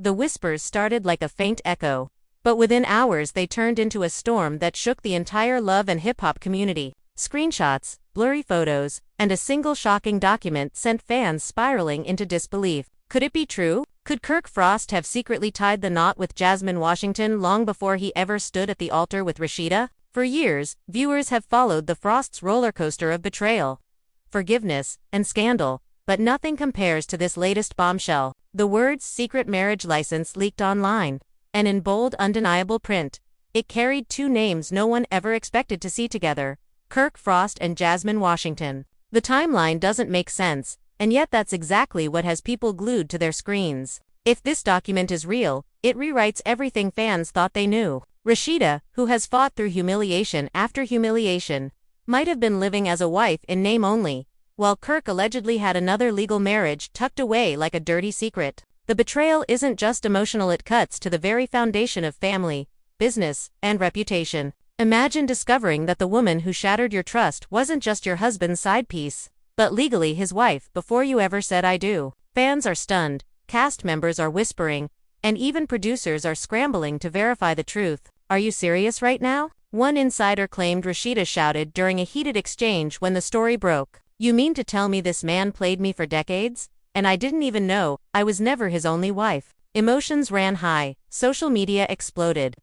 The whispers started like a faint echo, but within hours they turned into a storm that shook the entire love and hip-hop community. Screenshots, blurry photos, and a single shocking document sent fans spiraling into disbelief. Could it be true? Could Kirk Frost have secretly tied the knot with Jasmine Washington long before he ever stood at the altar with Rasheeda? For years, viewers have followed the Frosts' roller coaster of betrayal, forgiveness, and scandal, but nothing compares to this latest bombshell. The words secret marriage license leaked online, and in bold, undeniable print, it carried two names no one ever expected to see together: Kirk Frost and Jasmine Washington. The timeline doesn't make sense, and yet that's exactly what has people glued to their screens. If this document is real, it rewrites everything fans thought they knew. Rasheeda, who has fought through humiliation after humiliation, might have been living as a wife in name only, while Kirk allegedly had another legal marriage tucked away like a dirty secret. The betrayal isn't just emotional, it cuts to the very foundation of family, business, and reputation. Imagine discovering that the woman who shattered your trust wasn't just your husband's side piece, but legally his wife before you ever said I do. Fans are stunned, cast members are whispering, and even producers are scrambling to verify the truth. Are you serious right now? One insider claimed Rasheeda shouted during a heated exchange when the story broke. You mean to tell me this man played me for decades? And I didn't even know, I was never his only wife. Emotions ran high, social media exploded,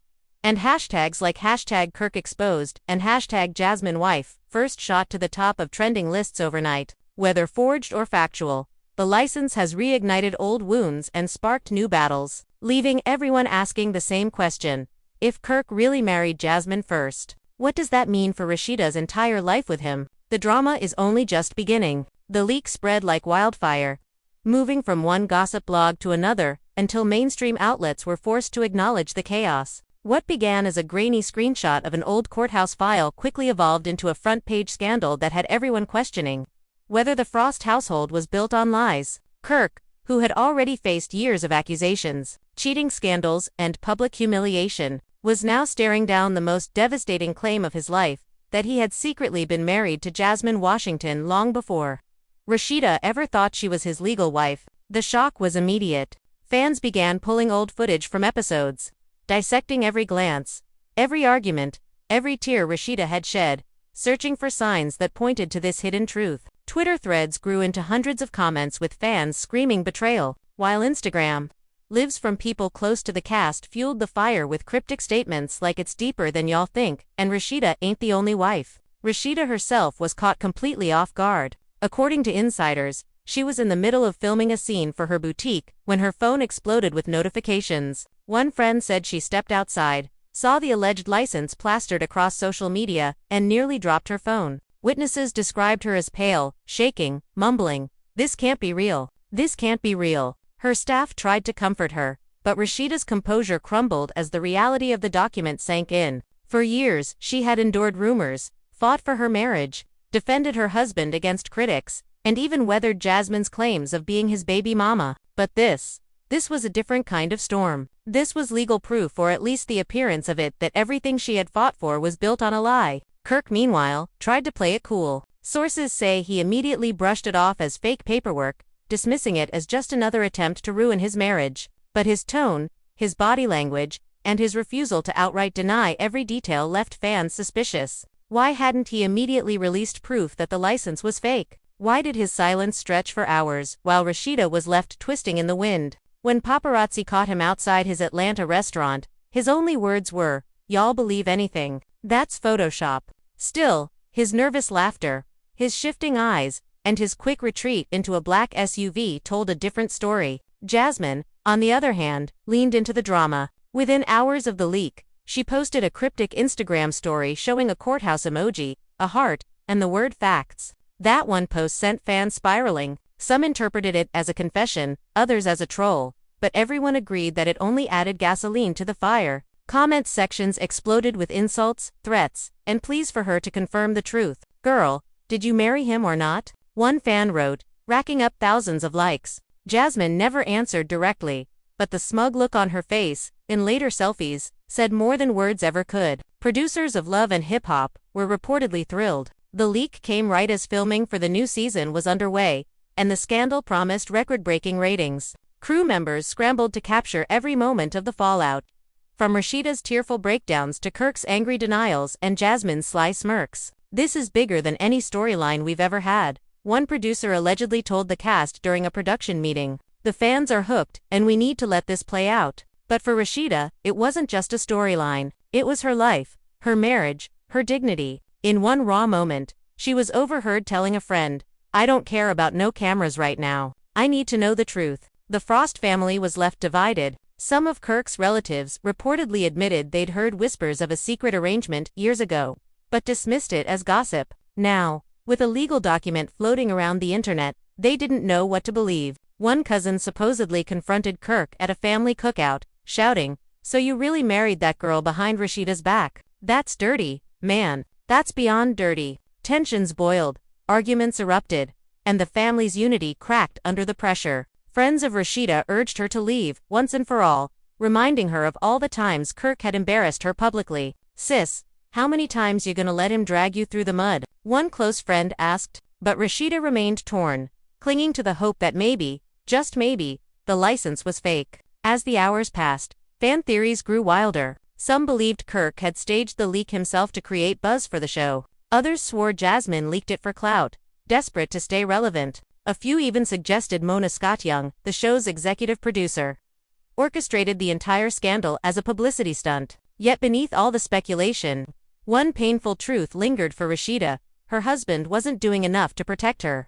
and hashtags like #KirkExposed and #JasmineWife first shot to the top of trending lists overnight. Whether forged or factual, the license has reignited old wounds and sparked new battles, leaving everyone asking the same question: if Kirk really married Jasmine first, what does that mean for Rasheeda's entire life with him? The drama is only just beginning. The leak spread like wildfire, moving from one gossip blog to another until mainstream outlets were forced to acknowledge the chaos. What began as a grainy screenshot of an old courthouse file quickly evolved into a front-page scandal that had everyone questioning whether the Frost household was built on lies. Kirk, who had already faced years of accusations, cheating scandals, and public humiliation, was now staring down the most devastating claim of his life, that he had secretly been married to Jasmine Washington long before Rasheeda ever thought she was his legal wife. The shock was immediate. Fans began pulling old footage from episodes, dissecting every glance, every argument, every tear Rasheeda had shed, searching for signs that pointed to this hidden truth. Twitter threads grew into hundreds of comments with fans screaming betrayal, while Instagram lives from people close to the cast fueled the fire with cryptic statements like "it's deeper than y'all think," and "Rasheeda ain't the only wife." Rasheeda herself was caught completely off guard. According to insiders, she was in the middle of filming a scene for her boutique when her phone exploded with notifications. One friend said she stepped outside, saw the alleged license plastered across social media, and nearly dropped her phone. Witnesses described her as pale, shaking, mumbling, "This can't be real. This can't be real." Her staff tried to comfort her, but Rasheeda's composure crumbled as the reality of the document sank in. For years, she had endured rumors, fought for her marriage, defended her husband against critics, and even weathered Jasmine's claims of being his baby mama. But this was a different kind of storm. This was legal proof, or at least the appearance of it, that everything she had fought for was built on a lie. Kirk, meanwhile, tried to play it cool. Sources say he immediately brushed it off as fake paperwork, dismissing it as just another attempt to ruin his marriage. But his tone, his body language, and his refusal to outright deny every detail left fans suspicious. Why hadn't he immediately released proof that the license was fake? Why did his silence stretch for hours, while Rasheeda was left twisting in the wind? When paparazzi caught him outside his Atlanta restaurant, his only words were, "Y'all believe anything? That's Photoshop." Still, his nervous laughter, his shifting eyes, and his quick retreat into a black SUV told a different story. Jasmine, on the other hand, leaned into the drama. Within hours of the leak, she posted a cryptic Instagram story showing a courthouse emoji, a heart, and the word "facts." That one post sent fans spiraling. Some interpreted it as a confession, others as a troll, but everyone agreed that it only added gasoline to the fire. Comment sections exploded with insults, threats, and pleas for her to confirm the truth. "Girl, did you marry him or not?" one fan wrote, racking up thousands of likes. Jasmine never answered directly, but the smug look on her face, in later selfies, said more than words ever could. Producers of Love and Hip Hop were reportedly thrilled. The leak came right as filming for the new season was underway, and the scandal promised record-breaking ratings. Crew members scrambled to capture every moment of the fallout. From Rasheeda's tearful breakdowns to Kirk's angry denials and Jasmine's sly smirks. "This is bigger than any storyline we've ever had," one producer allegedly told the cast during a production meeting. "The fans are hooked, and we need to let this play out." But for Rasheeda, it wasn't just a storyline. It was her life, her marriage, her dignity. In one raw moment, she was overheard telling a friend, "I don't care about no cameras right now. I need to know the truth." The Frost family was left divided. Some of Kirk's relatives reportedly admitted they'd heard whispers of a secret arrangement years ago, but dismissed it as gossip. Now, with a legal document floating around the internet, they didn't know what to believe. One cousin supposedly confronted Kirk at a family cookout, shouting, "So you really married that girl behind Rasheeda's back? That's dirty, man. That's beyond dirty." Tensions boiled, arguments erupted, and the family's unity cracked under the pressure. Friends of Rasheeda urged her to leave, once and for all, reminding her of all the times Kirk had embarrassed her publicly. "Sis, how many times you gonna let him drag you through the mud?" one close friend asked. But Rasheeda remained torn, clinging to the hope that maybe, just maybe, the license was fake. As the hours passed, fan theories grew wilder. Some believed Kirk had staged the leak himself to create buzz for the show. Others swore Jasmine leaked it for clout, desperate to stay relevant. A few even suggested Mona Scott-Young, the show's executive producer, orchestrated the entire scandal as a publicity stunt. Yet beneath all the speculation, one painful truth lingered for Rasheeda: her husband wasn't doing enough to protect her,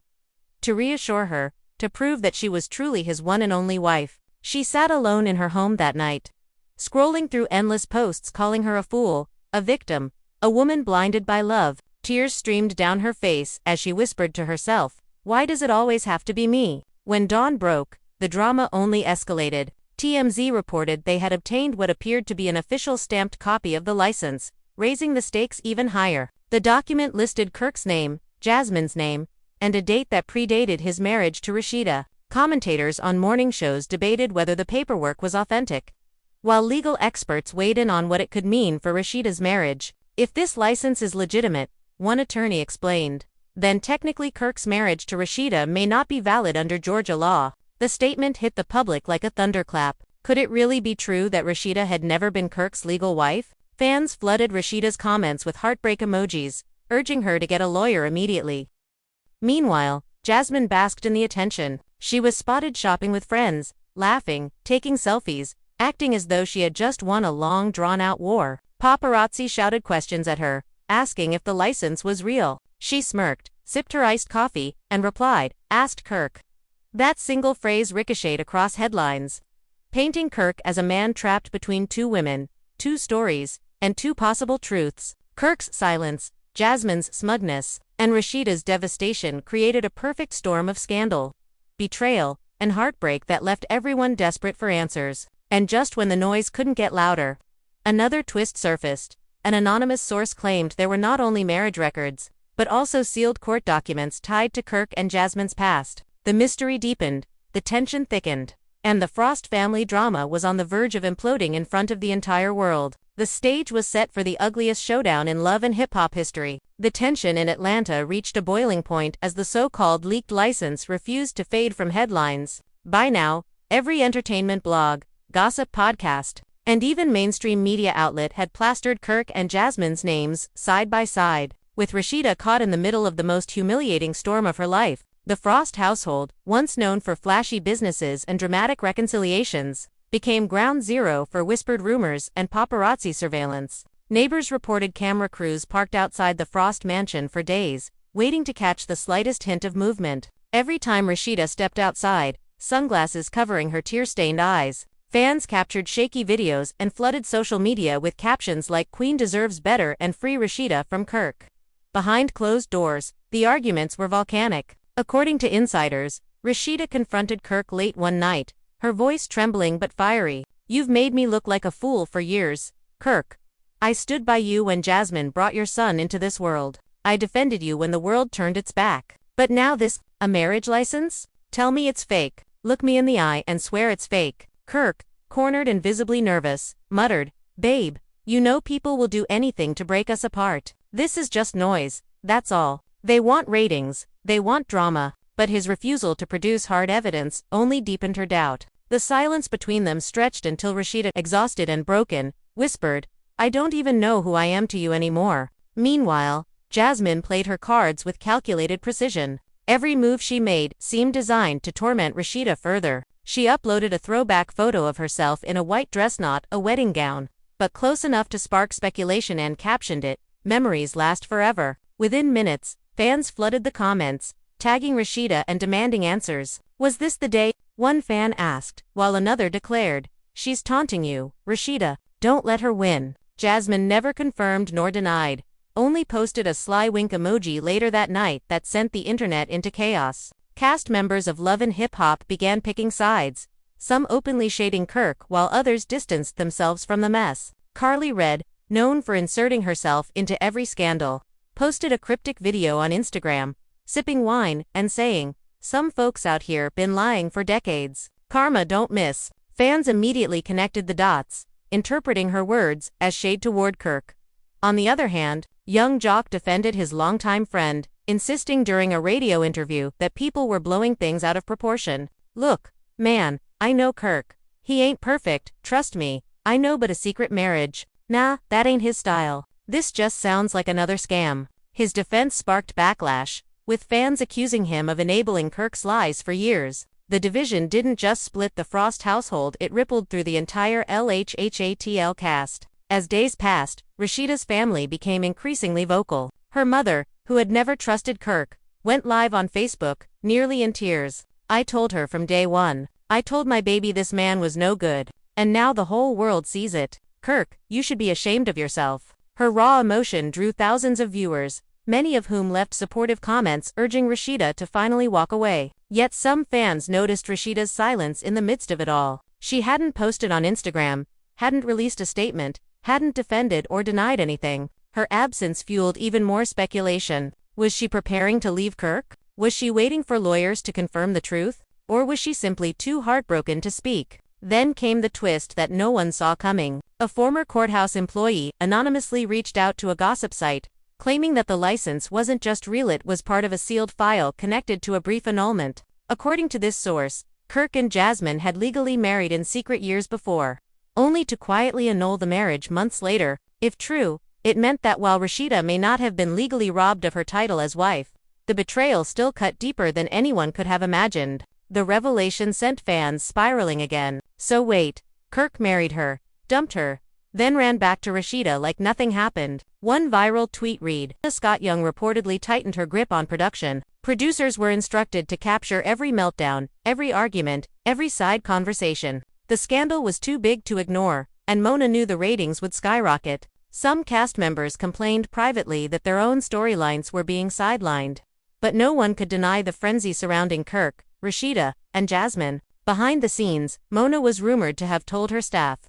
to reassure her, to prove that she was truly his one and only wife. She sat alone in her home that night, scrolling through endless posts calling her a fool, a victim, a woman blinded by love. Tears streamed down her face as she whispered to herself, "Why does it always have to be me?" When dawn broke, the drama only escalated. TMZ reported they had obtained what appeared to be an official stamped copy of the license, raising the stakes even higher. The document listed Kirk's name, Jasmine's name, and a date that predated his marriage to Rasheeda. Commentators on morning shows debated whether the paperwork was authentic, while legal experts weighed in on what it could mean for Rasheeda's marriage. "If this license is legitimate," one attorney explained, "then technically Kirk's marriage to Rasheeda may not be valid under Georgia law." The statement hit the public like a thunderclap. Could it really be true that Rasheeda had never been Kirk's legal wife? Fans flooded Rasheeda's comments with heartbreak emojis, urging her to get a lawyer immediately. Meanwhile, Jasmine basked in the attention. She was spotted shopping with friends, laughing, taking selfies, acting as though she had just won a long drawn-out war. Paparazzi shouted questions at her, asking if the license was real. She smirked, sipped her iced coffee, and replied, "Asked Kirk." That single phrase ricocheted across headlines, painting Kirk as a man trapped between two women, two stories, and two possible truths. Kirk's silence, Jasmine's smugness, and Rasheeda's devastation created a perfect storm of scandal, betrayal, and heartbreak that left everyone desperate for answers. And just when the noise couldn't get louder, another twist surfaced. An anonymous source claimed there were not only marriage records, but also sealed court documents tied to Kirk and Jasmine's past. The mystery deepened, the tension thickened, and the Frost family drama was on the verge of imploding in front of the entire world. The stage was set for the ugliest showdown in love and hip-hop history. The tension in Atlanta reached a boiling point as the so-called leaked license refused to fade from headlines. By now, every entertainment blog, gossip podcast, and even mainstream media outlet had plastered Kirk and Jasmine's names side by side. With Rasheeda caught in the middle of the most humiliating storm of her life, the Frost household, once known for flashy businesses and dramatic reconciliations, became ground zero for whispered rumors and paparazzi surveillance. Neighbors reported camera crews parked outside the Frost mansion for days, waiting to catch the slightest hint of movement. Every time Rasheeda stepped outside, sunglasses covering her tear-stained eyes, fans captured shaky videos and flooded social media with captions like "Queen deserves better" and "Free Rasheeda from Kirk." Behind closed doors, the arguments were volcanic. According to insiders, Rasheeda confronted Kirk late one night, her voice trembling but fiery. "You've made me look like a fool for years, Kirk. I stood by you when Jasmine brought your son into this world. I defended you when the world turned its back. But now this, a marriage license? Tell me it's fake. Look me in the eye and swear it's fake." Kirk, cornered and visibly nervous, muttered, "Babe, you know people will do anything to break us apart. This is just noise, that's all. They want ratings, they want drama." But his refusal to produce hard evidence only deepened her doubt. The silence between them stretched until Rasheeda, exhausted and broken, whispered, "I don't even know who I am to you anymore." Meanwhile, Jasmine played her cards with calculated precision. Every move she made seemed designed to torment Rasheeda further. She uploaded a throwback photo of herself in a white dress, not a wedding gown, but close enough to spark speculation, and captioned it, "Memories last forever." Within minutes, fans flooded the comments, tagging Rasheeda and demanding answers. "Was this the day?" one fan asked, while another declared, "She's taunting you, Rasheeda. Don't let her win." Jasmine never confirmed nor denied, only posted a sly wink emoji later that night that sent the internet into chaos. Cast members of Love and Hip Hop began picking sides, some openly shading Kirk while others distanced themselves from the mess. Carly Red, known for inserting herself into every scandal, posted a cryptic video on Instagram, sipping wine and saying, "Some folks out here been lying for decades. Karma don't miss." Fans immediately connected the dots, interpreting her words as shade toward Kirk. On the other hand, young Jock defended his longtime friend, insisting during a radio interview that people were blowing things out of proportion. "Look, man, I know Kirk. He ain't perfect, trust me. I know, but a secret marriage. Nah, that ain't his style. This just sounds like another scam." His defense sparked backlash, with fans accusing him of enabling Kirk's lies for years. The division didn't just split the Frost household, it rippled through the entire LHHATL cast. As days passed, Rasheeda's family became increasingly vocal. Her mother, who had never trusted Kirk, went live on Facebook, nearly in tears. "I told her from day one. I told my baby this man was no good. And now the whole world sees it. Kirk, you should be ashamed of yourself." Her raw emotion drew thousands of viewers, many of whom left supportive comments urging Rasheeda to finally walk away. Yet some fans noticed Rasheeda's silence in the midst of it all. She hadn't posted on Instagram, hadn't released a statement, hadn't defended or denied anything. Her absence fueled even more speculation. Was she preparing to leave Kirk? Was she waiting for lawyers to confirm the truth? Or was she simply too heartbroken to speak? Then came the twist that no one saw coming. A former courthouse employee anonymously reached out to a gossip site, claiming that the license wasn't just real, it was part of a sealed file connected to a brief annulment. According to this source, Kirk and Jasmine had legally married in secret years before, only to quietly annul the marriage months later. If true, it meant that while Rasheeda may not have been legally robbed of her title as wife, the betrayal still cut deeper than anyone could have imagined. The revelation sent fans spiraling again. So wait, Kirk married her, dumped her, then ran back to Rasheeda like nothing happened. One viral tweet read, "Scott Young reportedly tightened her grip on production. Producers were instructed to capture every meltdown, every argument, every side conversation." The scandal was too big to ignore, and Mona knew the ratings would skyrocket. Some cast members complained privately that their own storylines were being sidelined. But no one could deny the frenzy surrounding Kirk, Rasheeda, and Jasmine. Behind the scenes, Mona was rumored to have told her staff,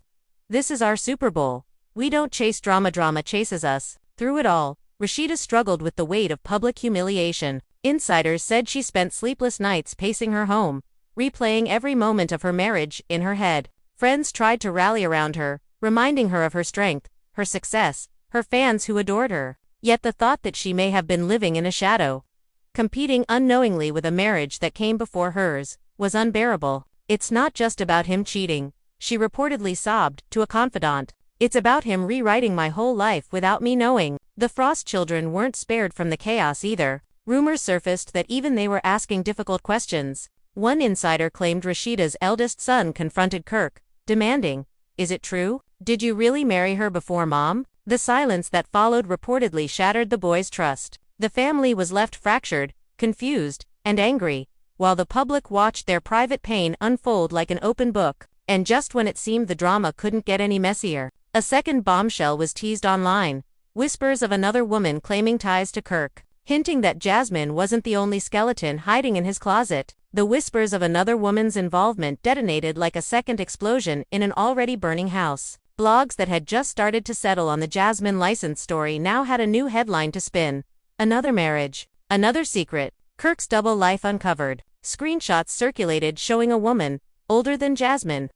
"This is our Super Bowl. We don't chase drama, drama chases us." Through it all, Rasheeda struggled with the weight of public humiliation. Insiders said she spent sleepless nights pacing her home, replaying every moment of her marriage in her head. Friends tried to rally around her, reminding her of her strength, her success, her fans who adored her. Yet the thought that she may have been living in a shadow, competing unknowingly with a marriage that came before hers, was unbearable. "It's not just about him cheating," she reportedly sobbed to a confidant. "It's about him rewriting my whole life without me knowing." The Frost children weren't spared from the chaos either. Rumors surfaced that even they were asking difficult questions. One insider claimed Rasheeda's eldest son confronted Kirk, demanding, "Is it true? Did you really marry her before Mom?" The silence that followed reportedly shattered the boy's trust. The family was left fractured, confused, and angry, while the public watched their private pain unfold like an open book. And just when it seemed the drama couldn't get any messier, a second bombshell was teased online. Whispers of another woman claiming ties to Kirk, hinting that Jasmine wasn't the only skeleton hiding in his closet. The whispers of another woman's involvement detonated like a second explosion in an already burning house. Blogs that had just started to settle on the Jasmine license story now had a new headline to spin. Another marriage. Another secret. Kirk's double life uncovered. Screenshots circulated showing a woman, older than Jasmine,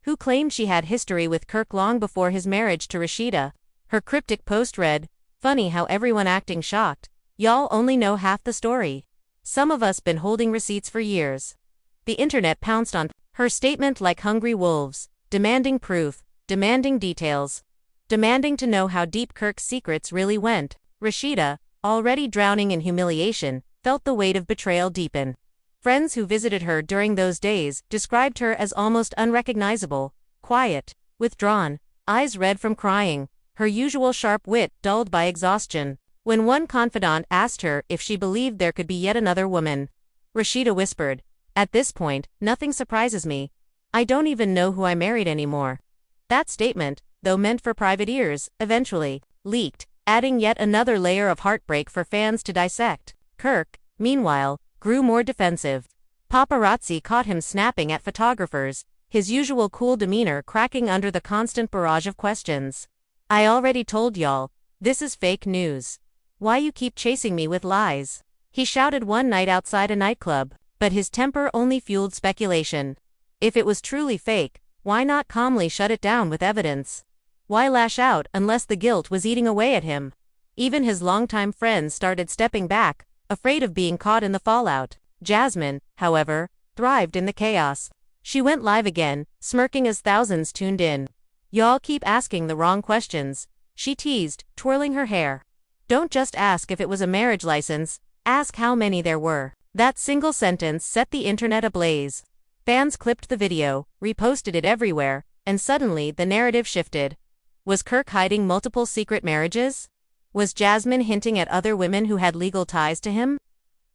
who claimed she had history with Kirk long before his marriage to Rasheeda. Her cryptic post read, "Funny how everyone acting shocked. Y'all only know half the story. Some of us been holding receipts for years." The internet pounced on Her statement like hungry wolves, demanding proof, demanding details, demanding to know how deep Kirk's secrets really went. Rasheeda, already drowning in humiliation, felt the weight of betrayal deepen. Friends who visited her during those days described her as almost unrecognizable, quiet, withdrawn, eyes red from crying, her usual sharp wit dulled by exhaustion. When one confidant asked her if she believed there could be yet another woman, Rasheeda whispered, "At this point, nothing surprises me. I don't even know who I married anymore." That statement, though meant for private ears, eventually leaked, adding yet another layer of heartbreak for fans to dissect. Kirk, meanwhile, grew more defensive. Paparazzi caught him snapping at photographers, his usual cool demeanor cracking under the constant barrage of questions. "I already told y'all, this is fake news. Why you keep chasing me with lies?" he shouted one night outside a nightclub, but his temper only fueled speculation. If it was truly fake, why not calmly shut it down with evidence? Why lash out unless the guilt was eating away at him? Even his longtime friends started stepping back, afraid of being caught in the fallout. Jasmine, however, thrived in the chaos. She went live again, smirking as thousands tuned in. "Y'all keep asking the wrong questions," she teased, twirling her hair. "Don't just ask if it was a marriage license, ask how many there were." That single sentence set the internet ablaze. Fans clipped the video, reposted it everywhere, and suddenly the narrative shifted. Was Kirk hiding multiple secret marriages? Was Jasmine hinting at other women who had legal ties to him?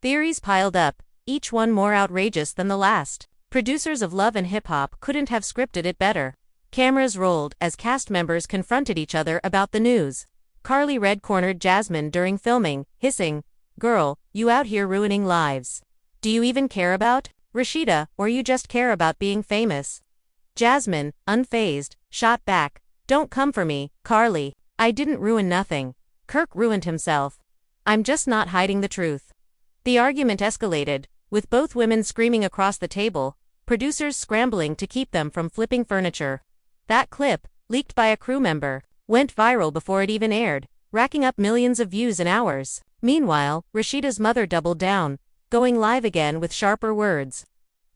Theories piled up, each one more outrageous than the last. Producers of Love and Hip Hop couldn't have scripted it better. Cameras rolled as cast members confronted each other about the news. Carly red-cornered Jasmine during filming, hissing, "Girl, you out here ruining lives. Do you even care about Rasheeda, or you just care about being famous?" Jasmine, unfazed, shot back, "Don't come for me, Carly. I didn't ruin nothing. Kirk ruined himself. I'm just not hiding the truth." The argument escalated, with both women screaming across the table, producers scrambling to keep them from flipping furniture. That clip, leaked by a crew member, went viral before it even aired, racking up millions of views in hours. Meanwhile, Rasheeda's mother doubled down, going live again with sharper words.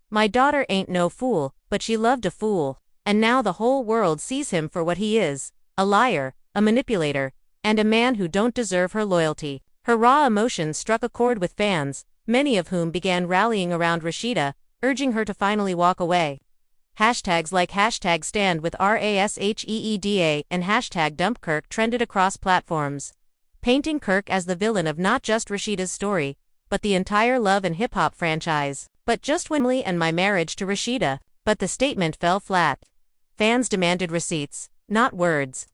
"My daughter ain't no fool, but she loved a fool. And now the whole world sees him for what he is, a liar, a manipulator, and a man who don't deserve her loyalty." Her raw emotions struck a chord with fans, many of whom began rallying around Rasheeda, urging her to finally walk away. Hashtags like #stand with Rasheeda and #dumpkirk trended across platforms, painting Kirk as the villain of not just Rasheeda's story, but the entire Love and Hip Hop franchise. But just when Lee and my marriage to Rasheeda, but the statement fell flat. Fans demanded receipts, not words.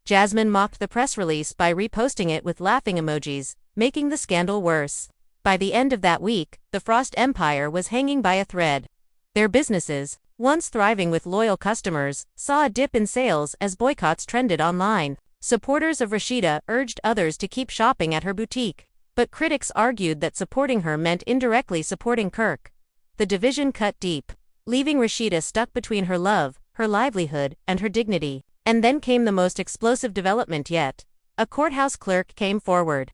Jasmine mocked the press release by reposting it with laughing emojis, making the scandal worse. By the end of that week, the Frost Empire was hanging by a thread. Their businesses, once thriving with loyal customers, saw a dip in sales as boycotts trended online. Supporters of Rasheeda urged others to keep shopping at her boutique, but critics argued that supporting her meant indirectly supporting Kirk. The division cut deep, leaving Rasheeda stuck between her love, her livelihood, and her dignity. And then came the most explosive development yet. A courthouse clerk came forward,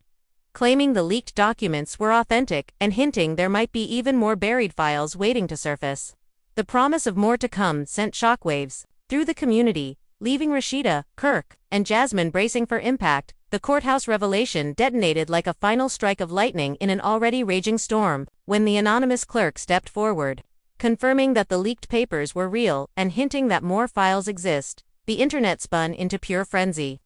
claiming the leaked documents were authentic and hinting there might be even more buried files waiting to surface. The promise of more to come sent shockwaves through the community, leaving Rasheeda, Kirk, and Jasmine bracing for impact. The courthouse revelation detonated like a final strike of lightning in an already raging storm, when the anonymous clerk stepped forward, confirming that the leaked papers were real and hinting that more files exist. The internet spun into pure frenzy.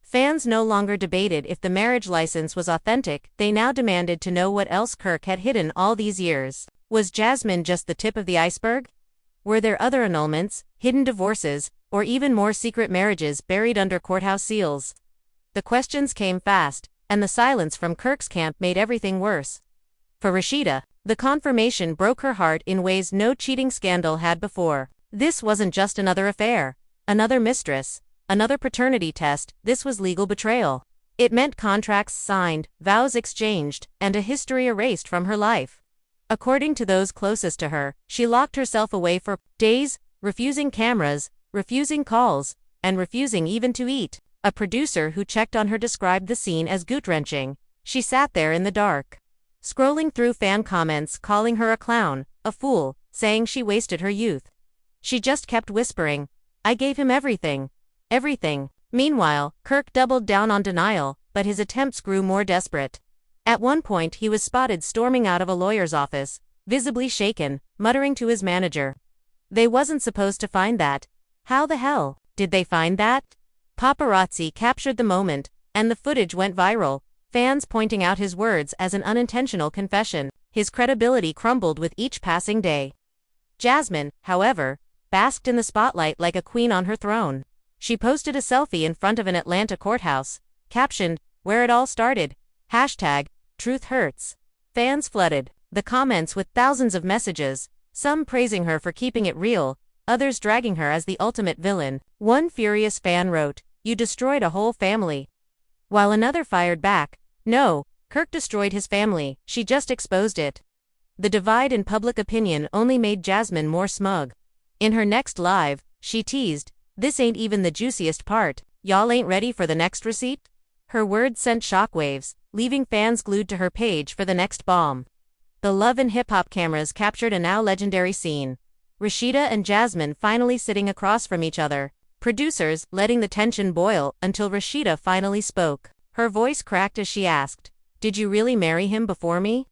Fans no longer debated if the marriage license was authentic, they now demanded to know what else Kirk had hidden all these years. Was Jasmine just the tip of the iceberg? Were there other annulments, hidden divorces, or even more secret marriages buried under courthouse seals? The questions came fast, and the silence from Kirk's camp made everything worse. For Rasheeda, the confirmation broke her heart in ways no cheating scandal had before. This wasn't just another affair, another mistress, another paternity test. This was legal betrayal. It meant contracts signed, vows exchanged, and a history erased from her life. According to those closest to her, she locked herself away for days, refusing cameras, refusing calls, and refusing even to eat. A producer who checked on her described the scene as gut-wrenching. She sat there in the dark, scrolling through fan comments calling her a clown, a fool, saying she wasted her youth. She just kept whispering, "I gave him everything. Everything." Meanwhile, Kirk doubled down on denial, but his attempts grew more desperate. At one point he was spotted storming out of a lawyer's office, visibly shaken, muttering to his manager, "They wasn't supposed to find that. How the hell did they find that?" Paparazzi captured the moment, and the footage went viral, fans pointing out his words as an unintentional confession. His credibility crumbled with each passing day. Jasmine, however, basked in the spotlight like a queen on her throne. She posted a selfie in front of an Atlanta courthouse, captioned, "Where it all started, #Truth Hurts." Fans flooded the comments with thousands of messages, some praising her for keeping it real, others dragging her as the ultimate villain. One furious fan wrote, "You destroyed a whole family." While another fired back, "No, Kirk destroyed his family, she just exposed it." The divide in public opinion only made Jasmine more smug. In her next live, she teased, "This ain't even the juiciest part, y'all ain't ready for the next receipt?" Her words sent shockwaves, leaving fans glued to her page for the next bomb. The Love and Hip Hop cameras captured a now legendary scene. Rasheeda and Jasmine finally sitting across from each other, producers letting the tension boil until Rasheeda finally spoke. Her voice cracked as she asked, "Did you really marry him before me?"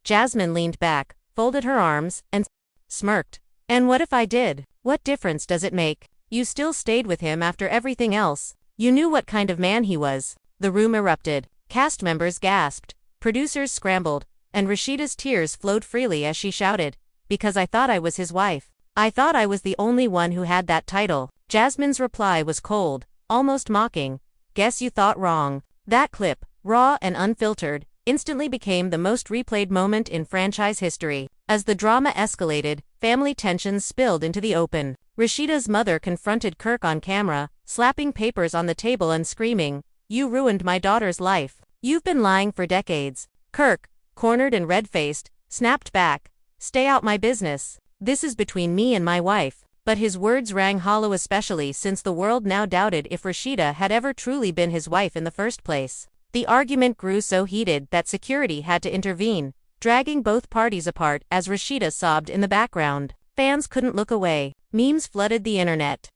Jasmine leaned back, folded her arms, and smirked. "And what if I did? What difference does it make? You still stayed with him after everything else. You knew what kind of man he was." The room erupted. Cast members gasped. Producers scrambled, and Rasheeda's tears flowed freely as she shouted, "Because I thought I was his wife. I thought I was the only one who had that title." Jasmine's reply was cold, almost mocking. "Guess you thought wrong." That clip, raw and unfiltered, instantly became the most replayed moment in franchise history. As the drama escalated, family tensions spilled into the open. Rasheeda's mother confronted Kirk on camera, slapping papers on the table and screaming, "You ruined my daughter's life. You've been lying for decades." Kirk, cornered and red-faced, snapped back, "Stay out my business. This is between me and my wife." But his words rang hollow, especially since the world now doubted if Rasheeda had ever truly been his wife in the first place. The argument grew so heated that security had to intervene, dragging both parties apart as Rasheeda sobbed in the background. Fans couldn't look away. Memes flooded the internet,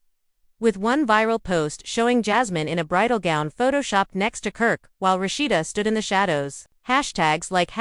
with one viral post showing Jasmine in a bridal gown photoshopped next to Kirk, while Rasheeda stood in the shadows. Hashtags like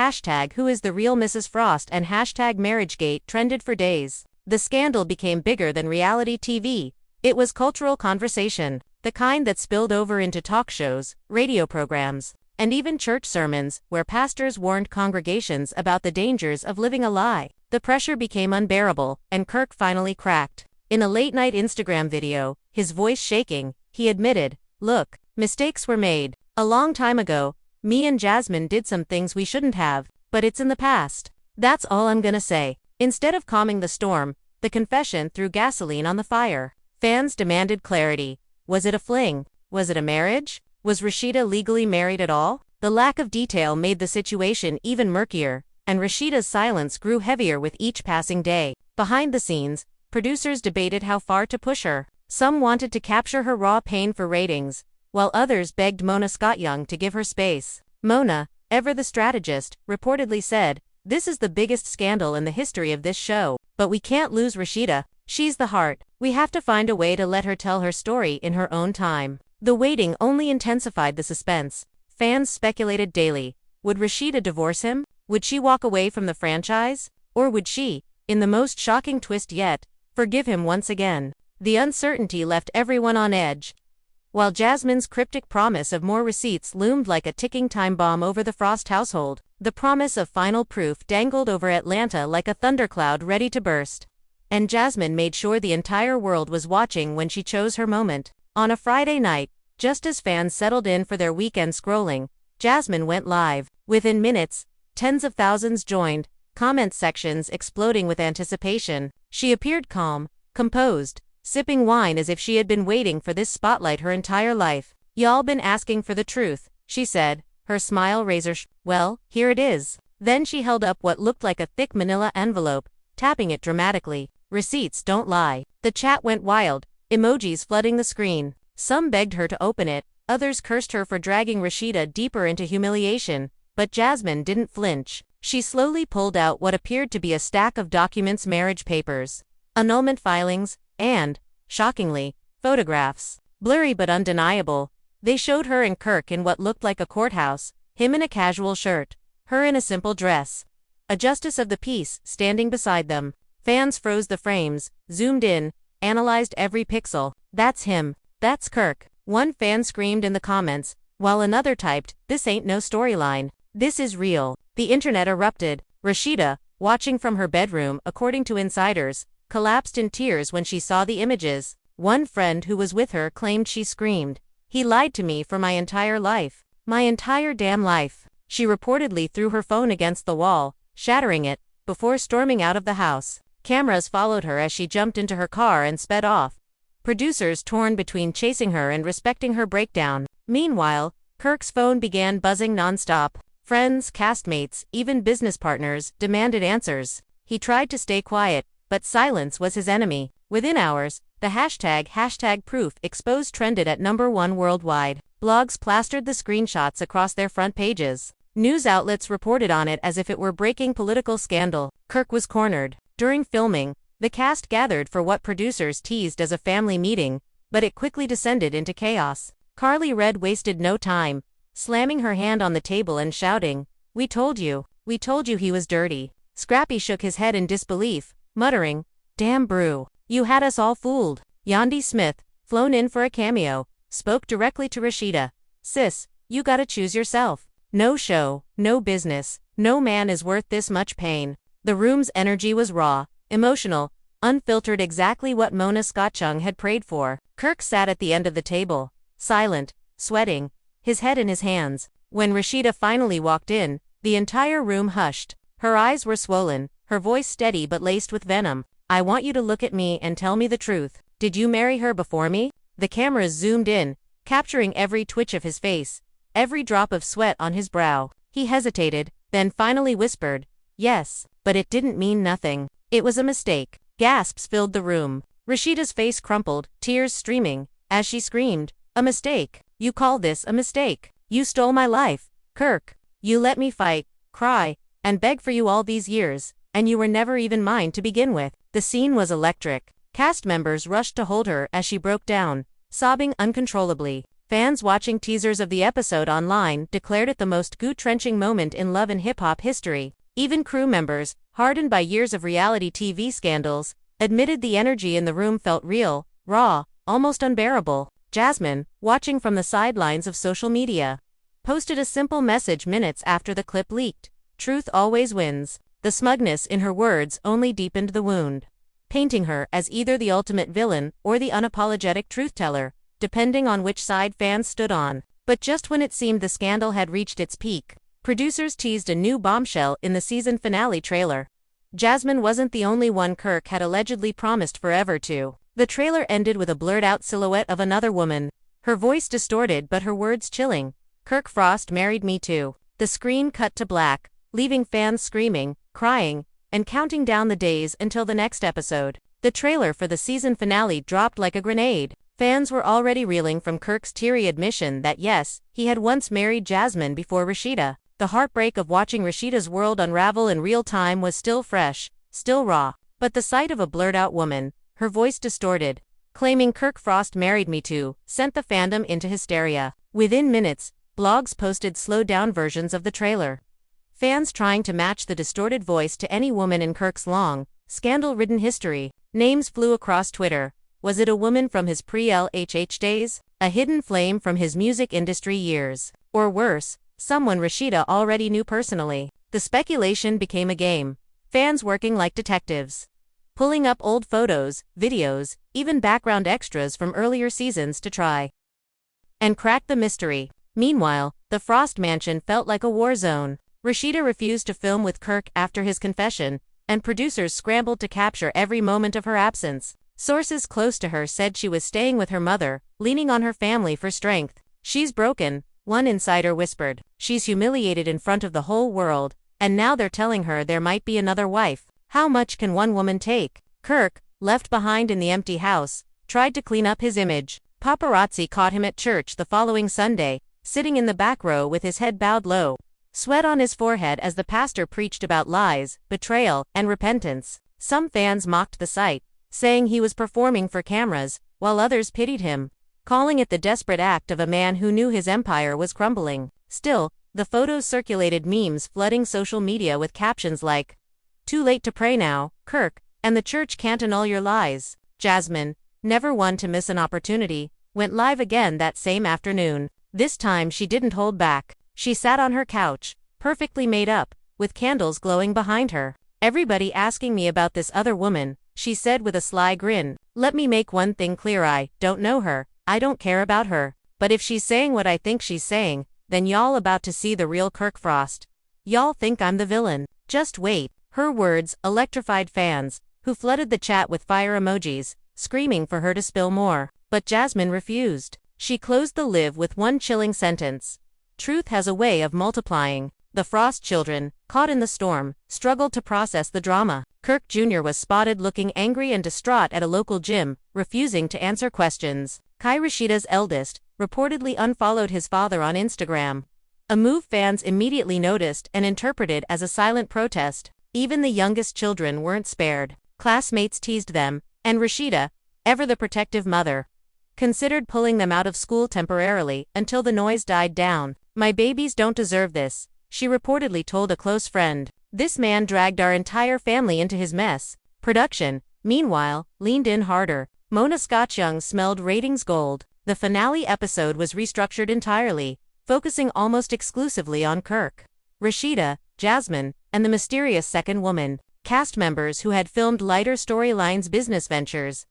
#Who is the real Mrs. Frost and #MarriageGate trended for days. The scandal became bigger than reality TV. It was cultural conversation, the kind that spilled over into talk shows, radio programs, and even church sermons, where pastors warned congregations about the dangers of living a lie. The pressure became unbearable, and Kirk finally cracked. In a late-night Instagram video, his voice shaking, he admitted, "Look, mistakes were made. A long time ago, me and Jasmine did some things we shouldn't have, but it's in the past. That's all I'm gonna say." Instead of calming the storm, the confession threw gasoline on the fire. Fans demanded clarity. Was it a fling? Was it a marriage? Was Rasheeda legally married at all? The lack of detail made the situation even murkier, and Rasheeda's silence grew heavier with each passing day. Behind the scenes, producers debated how far to push her. Some wanted to capture her raw pain for ratings, while others begged Mona Scott-Young to give her space. Mona, ever the strategist, reportedly said, "This is the biggest scandal in the history of this show. But we can't lose Rasheeda. She's the heart. We have to find a way to let her tell her story in her own time." The waiting only intensified the suspense. Fans speculated daily. Would Rasheeda divorce him? Would she walk away from the franchise? Or would she, in the most shocking twist yet, forgive him once again? The uncertainty left everyone on edge, while Jasmine's cryptic promise of more receipts loomed like a ticking time bomb over the Frost household. The promise of final proof dangled over Atlanta like a thundercloud ready to burst. And Jasmine made sure the entire world was watching when she chose her moment. On a Friday night, just as fans settled in for their weekend scrolling, Jasmine went live. Within minutes, tens of thousands joined, comment sections exploding with anticipation. She appeared calm, composed, sipping wine as if she had been waiting for this spotlight her entire life. "Y'all been asking for the truth," she said, her smile well, here it is. Then she held up what looked like a thick manila envelope, tapping it dramatically. "Receipts don't lie." The chat went wild, emojis flooding the screen. Some begged her to open it, others cursed her for dragging Rasheeda deeper into humiliation, but Jasmine didn't flinch. She slowly pulled out what appeared to be a stack of documents, marriage papers. annulment filings, and, shockingly, photographs. Blurry but undeniable, they showed her and Kirk in what looked like a courthouse, him in a casual shirt, her in a simple dress. A justice of the peace standing beside them. Fans froze the frames, zoomed in, analyzed every pixel. That's him. That's Kirk. One fan screamed in the comments, while another typed, "This ain't no storyline. This is real." The internet erupted. Rasheeda, watching from her bedroom according to insiders, collapsed in tears when she saw the images. One friend who was with her claimed she screamed, "He lied to me for my entire life. My entire damn life." She reportedly threw her phone against the wall, shattering it, before storming out of the house. Cameras followed her as she jumped into her car and sped off. Producers torn between chasing her and respecting her breakdown. Meanwhile, Kirk's phone began buzzing nonstop. Friends, castmates, even business partners demanded answers. He tried to stay quiet, but silence was his enemy. Within hours, the hashtag proof exposed trended at #1 worldwide. Blogs plastered the screenshots across their front pages. News outlets reported on it as if it were breaking political scandal. Kirk was cornered. During filming, the cast gathered for what producers teased as a family meeting, but it quickly descended into chaos. Carly Red wasted no time, slamming her hand on the table and shouting, we told you he was dirty." Scrappy shook his head in disbelief, muttering, "Damn brew, you had us all fooled." Yandy Smith, flown in for a cameo, spoke directly to Rasheeda. "Sis, you gotta choose yourself. No show, no business, no man is worth this much pain." The room's energy was raw, emotional, unfiltered, exactly what Mona Scott-Chung had prayed for. Kirk sat at the end of the table, silent, sweating, his head in his hands. When Rasheeda finally walked in, the entire room hushed. Her eyes were swollen, her voice steady but laced with venom. "I want you to look at me and tell me the truth. Did you marry her before me?" The cameras zoomed in, capturing every twitch of his face, every drop of sweat on his brow. He hesitated, then finally whispered, "Yes, but it didn't mean nothing. It was a mistake." Gasps filled the room. Rasheeda's face crumpled, tears streaming, as she screamed, "A mistake? You call this a mistake? You stole my life, Kirk. You let me fight, cry, and beg for you all these years, and you were never even mine to begin with." The scene was electric. Cast members rushed to hold her as she broke down, sobbing uncontrollably. Fans watching teasers of the episode online declared it the most gut-wrenching moment in love and hip-hop history. Even crew members, hardened by years of reality TV scandals, admitted the energy in the room felt real, raw, almost unbearable. Jasmine, watching from the sidelines of social media, posted a simple message minutes after the clip leaked. "Truth always wins." The smugness in her words only deepened the wound, painting her as either the ultimate villain or the unapologetic truth-teller, depending on which side fans stood on. But just when it seemed the scandal had reached its peak, producers teased a new bombshell in the season finale trailer. Jasmine wasn't the only one Kirk had allegedly promised forever to. The trailer ended with a blurred-out silhouette of another woman, her voice distorted but her words chilling. "Kirk Frost married me too." The screen cut to black, leaving fans screaming, crying, and counting down the days until the next episode. The trailer for the season finale dropped like a grenade. Fans were already reeling from Kirk's teary admission that yes, he had once married Jasmine before Rasheeda. The heartbreak of watching Rasheeda's world unravel in real time was still fresh, still raw. But the sight of a blurred-out woman, her voice distorted, claiming "Kirk Frost married me too," sent the fandom into hysteria. Within minutes, blogs posted slowed-down versions of the trailer. Fans trying to match the distorted voice to any woman in Kirk's long, scandal-ridden history. Names flew across Twitter. Was it a woman from his pre-LHH days? A hidden flame from his music industry years? Or worse, someone Rasheeda already knew personally? The speculation became a game. Fans working like detectives, pulling up old photos, videos, even background extras from earlier seasons to try and crack the mystery. Meanwhile, the Frost mansion felt like a war zone. Rasheeda refused to film with Kirk after his confession, and producers scrambled to capture every moment of her absence. Sources close to her said she was staying with her mother, leaning on her family for strength. "She's broken," one insider whispered. "She's humiliated in front of the whole world, and now they're telling her there might be another wife." How much can one woman take? Kirk, left behind in the empty house, tried to clean up his image. Paparazzi caught him at church the following Sunday, sitting in the back row with his head bowed low, sweat on his forehead as the pastor preached about lies, betrayal, and repentance. Some fans mocked the sight, saying he was performing for cameras, while others pitied him, calling it the desperate act of a man who knew his empire was crumbling. Still, the photos circulated memes flooding social media with captions like, "Too late to pray now, Kirk, and the church can't annul your lies." Jasmine, never one to miss an opportunity, went live again that same afternoon. This time she didn't hold back. She sat on her couch, perfectly made up, with candles glowing behind her. "Everybody asking me about this other woman," she said with a sly grin. "Let me make one thing clear, I don't know her, I don't care about her, but if she's saying what I think she's saying, then y'all about to see the real Kirk Frost. Y'all think I'm the villain. Just wait." Her words electrified fans, who flooded the chat with fire emojis, screaming for her to spill more. But Jasmine refused. She closed the live with one chilling sentence. "Truth has a way of multiplying." The Frost children, caught in the storm, struggled to process the drama. Kirk Jr. was spotted looking angry and distraught at a local gym, refusing to answer questions. Rasheeda's eldest, reportedly unfollowed his father on Instagram. A move fans immediately noticed and interpreted as a silent protest. Even the youngest children weren't spared. Classmates teased them, and Rasheeda, ever the protective mother, considered pulling them out of school temporarily until the noise died down. "My babies don't deserve this," she reportedly told a close friend. "This man dragged our entire family into his mess." Production, meanwhile, leaned in harder. Mona Scotch-Young smelled ratings gold. The finale episode was restructured entirely, focusing almost exclusively on Kirk, Rasheeda, Jasmine, and the mysterious second woman. Cast members who had filmed lighter storylines, business ventures,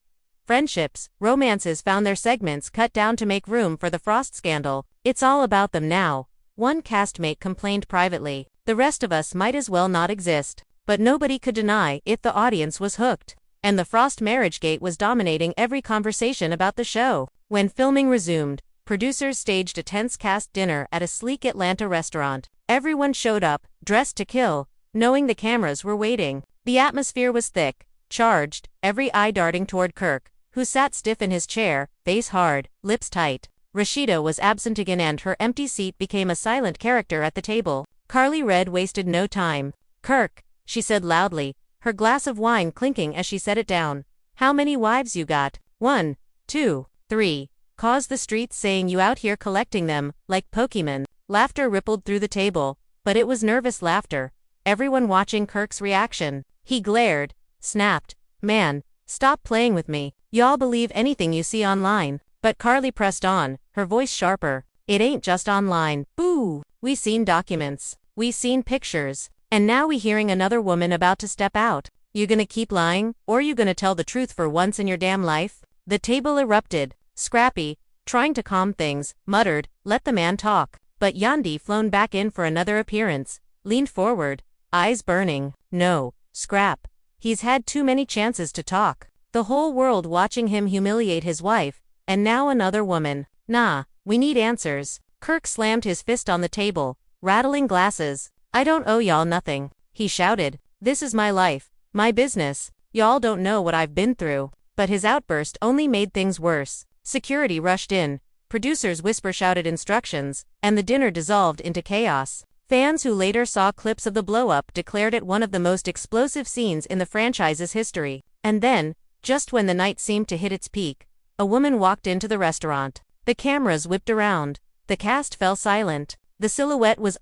friendships, romances found their segments cut down to make room for the Frost scandal. "It's all about them now," one castmate complained privately. "The rest of us might as well not exist." But nobody could deny it, the audience was hooked. And the Frost marriage gate was dominating every conversation about the show. When filming resumed, producers staged a tense cast dinner at a sleek Atlanta restaurant. Everyone showed up, dressed to kill, knowing the cameras were waiting. The atmosphere was thick, charged, every eye darting toward Kirk, who sat stiff in his chair, face hard, lips tight. Rasheeda was absent again, and her empty seat became a silent character at the table. Carly Red wasted no time. "Kirk," she said loudly, her glass of wine clinking as she set it down. "How many wives you got?" "1, 2, 3. Cause the streets saying you out here collecting them, like Pokemon." Laughter rippled through the table, but it was nervous laughter, everyone watching Kirk's reaction. He glared, snapped, "Man, stop playing with me. Y'all believe anything you see online." But Carly pressed on, her voice sharper. "It ain't just online. Boo! We seen documents. We seen pictures. And now we hearing another woman about to step out. You gonna keep lying, or you gonna tell the truth for once in your damn life?" The table erupted. Scrappy, trying to calm things, muttered, "Let the man talk." But Yandi, flown back in for another appearance, leaned forward, eyes burning. "No, Scrap. He's had too many chances to talk. The whole world watching him humiliate his wife, and now another woman. Nah, we need answers." Kirk slammed his fist on the table, rattling glasses. "I don't owe y'all nothing," he shouted. "This is my life, my business. Y'all don't know what I've been through." But his outburst only made things worse. Security rushed in, producers whisper-shouted instructions, and the dinner dissolved into chaos. Fans who later saw clips of the blow-up declared it one of the most explosive scenes in the franchise's history. And then, just when the night seemed to hit its peak, a woman walked into the restaurant. The cameras whipped around. The cast fell silent. The silhouette was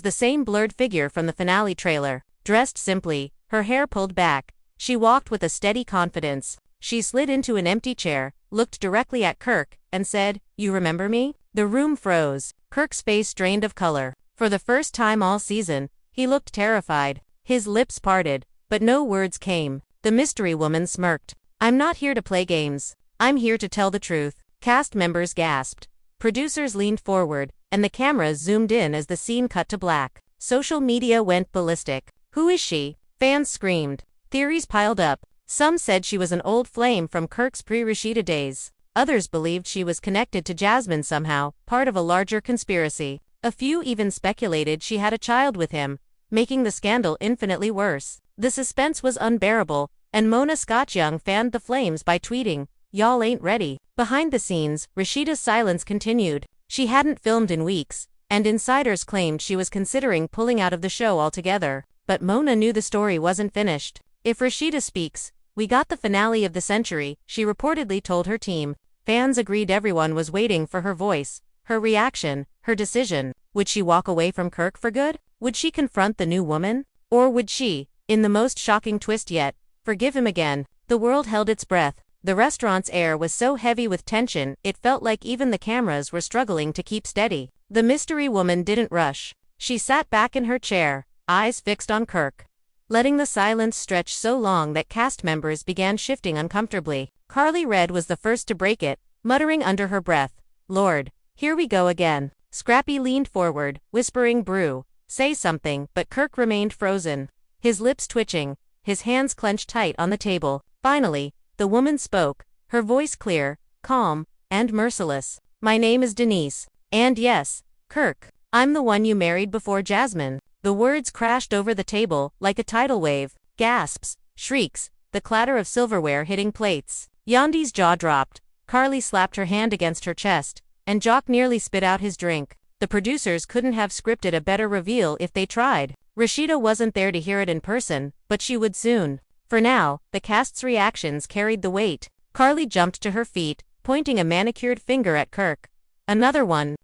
the same blurred figure from the finale trailer. Dressed simply, her hair pulled back, she walked with a steady confidence. She slid into an empty chair, looked directly at Kirk, and said, "You remember me?" The room froze. Kirk's face drained of color. For the first time all season, he looked terrified. His lips parted, but no words came. The mystery woman smirked. "I'm not here to play games. I'm here to tell the truth." Cast members gasped. Producers leaned forward, and the cameras zoomed in as the scene cut to black. Social media went ballistic. "Who is she?" Fans screamed. Theories piled up. Some said she was an old flame from Kirk's pre-Rasheeda days. Others believed she was connected to Jasmine somehow, part of a larger conspiracy. A few even speculated she had a child with him, making the scandal infinitely worse. The suspense was unbearable, and Mona Scotch-Young fanned the flames by tweeting, "Y'all ain't ready." Behind the scenes, Rasheeda's silence continued. She hadn't filmed in weeks, and insiders claimed she was considering pulling out of the show altogether. But Mona knew the story wasn't finished. If Rasheeda speaks, "We got the finale of the century," she reportedly told her team. Fans agreed everyone was waiting for her voice, her reaction, her decision. Would she walk away from Kirk for good? Would she confront the new woman? Or would she, in the most shocking twist yet, forgive him again? The world held its breath. The restaurant's air was so heavy with tension, it felt like even the cameras were struggling to keep steady. The mystery woman didn't rush. She sat back in her chair, eyes fixed on Kirk, letting the silence stretch so long that cast members began shifting uncomfortably. Carly Red was the first to break it, muttering under her breath, "Lord, here we go again." Scrappy leaned forward, whispering "Brew, say something," but Kirk remained frozen, his lips twitching, his hands clenched tight on the table. Finally, the woman spoke, her voice clear, calm, and merciless. "My name is Denise. And yes, Kirk, I'm the one you married before Jasmine." The words crashed over the table like a tidal wave. Gasps, shrieks, the clatter of silverware hitting plates. Yandi's jaw dropped. Carly slapped her hand against her chest, and Jock nearly spit out his drink. The producers couldn't have scripted a better reveal if they tried. Rasheeda wasn't there to hear it in person, but she would soon. For now, the cast's reactions carried the weight. Carly jumped to her feet, pointing a manicured finger at Kirk. Another one.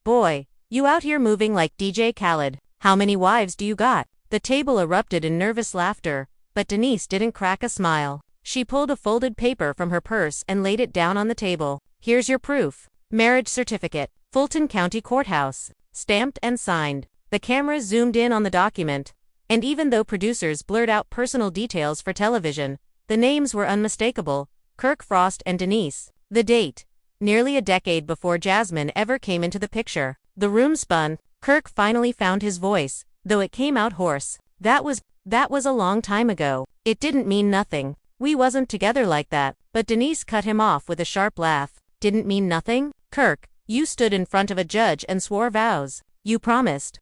Boy, you out here moving like DJ Khaled. How many wives do you got?" The table erupted in nervous laughter, but Denise didn't crack a smile. She pulled a folded paper from her purse and laid it down on the table. "Here's your proof. Marriage certificate, Fulton County Courthouse. Stamped and signed." The cameras zoomed in on the document, and even though producers blurred out personal details for television, the names were unmistakable: Kirk Frost and Denise. The date: nearly a decade before Jasmine ever came into the picture. The room spun. Kirk finally found his voice, though it came out hoarse. That was a long time ago. It didn't mean nothing. We wasn't together like that." But Denise cut him off with a sharp laugh. "Didn't mean nothing? Kirk, you stood in front of a judge and swore vows. You promised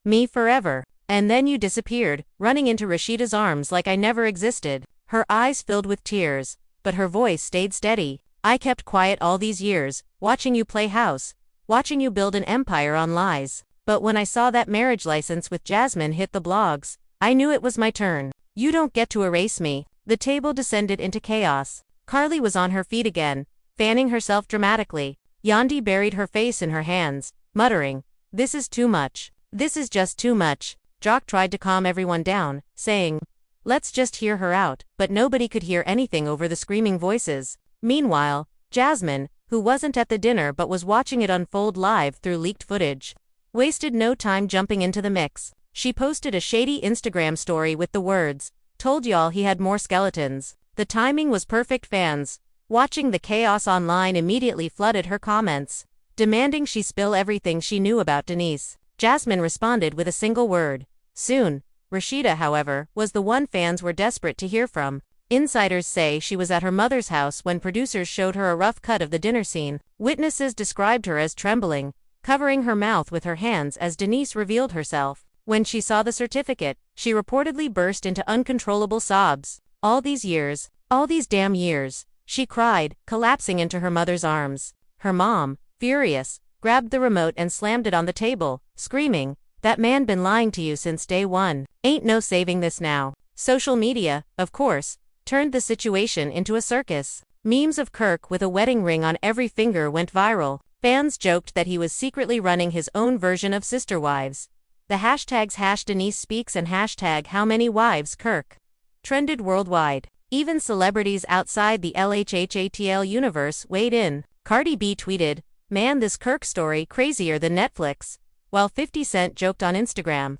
me forever. And then you disappeared, running into Rasheeda's arms like I never existed." Her eyes filled with tears, but her voice stayed steady. "I kept quiet all these years, watching you play house, watching you build an empire on lies. But when I saw that marriage license with Jasmine hit the blogs, I knew it was my turn. You don't get to erase me." The table descended into chaos. Carly was on her feet again, fanning herself dramatically. Yandi buried her face in her hands, muttering, "This is too much. This is just too much." Jock tried to calm everyone down, saying, "Let's just hear her out," but nobody could hear anything over the screaming voices. Meanwhile, Jasmine, who wasn't at the dinner but was watching it unfold live through leaked footage, wasted no time jumping into the mix. She posted a shady Instagram story with the words, "Told y'all he had more skeletons." The timing was perfect. Fans watching the chaos online immediately flooded her comments, demanding she spill everything she knew about Denise. Jasmine responded with a single word: "Soon." Rasheeda, however, was the one fans were desperate to hear from. Insiders say she was at her mother's house when producers showed her a rough cut of the dinner scene. Witnesses described her as trembling, covering her mouth with her hands as Denise revealed herself. When she saw the certificate, she reportedly burst into uncontrollable sobs. "All these years, all these damn years," she cried, collapsing into her mother's arms. Her mom, furious, grabbed the remote and slammed it on the table, screaming, "That man been lying to you since day one. Ain't no saving this now." Social media, of course, turned the situation into a circus. Memes of Kirk with a wedding ring on every finger went viral. Fans joked that he was secretly running his own version of Sister Wives. The hashtags #DeniseSpeaks and #HowManyWives Kirk trended worldwide. Even celebrities outside the LHHATL universe weighed in. Cardi B tweeted, "Man, this Kirk story crazier than Netflix," while 50 Cent joked on Instagram,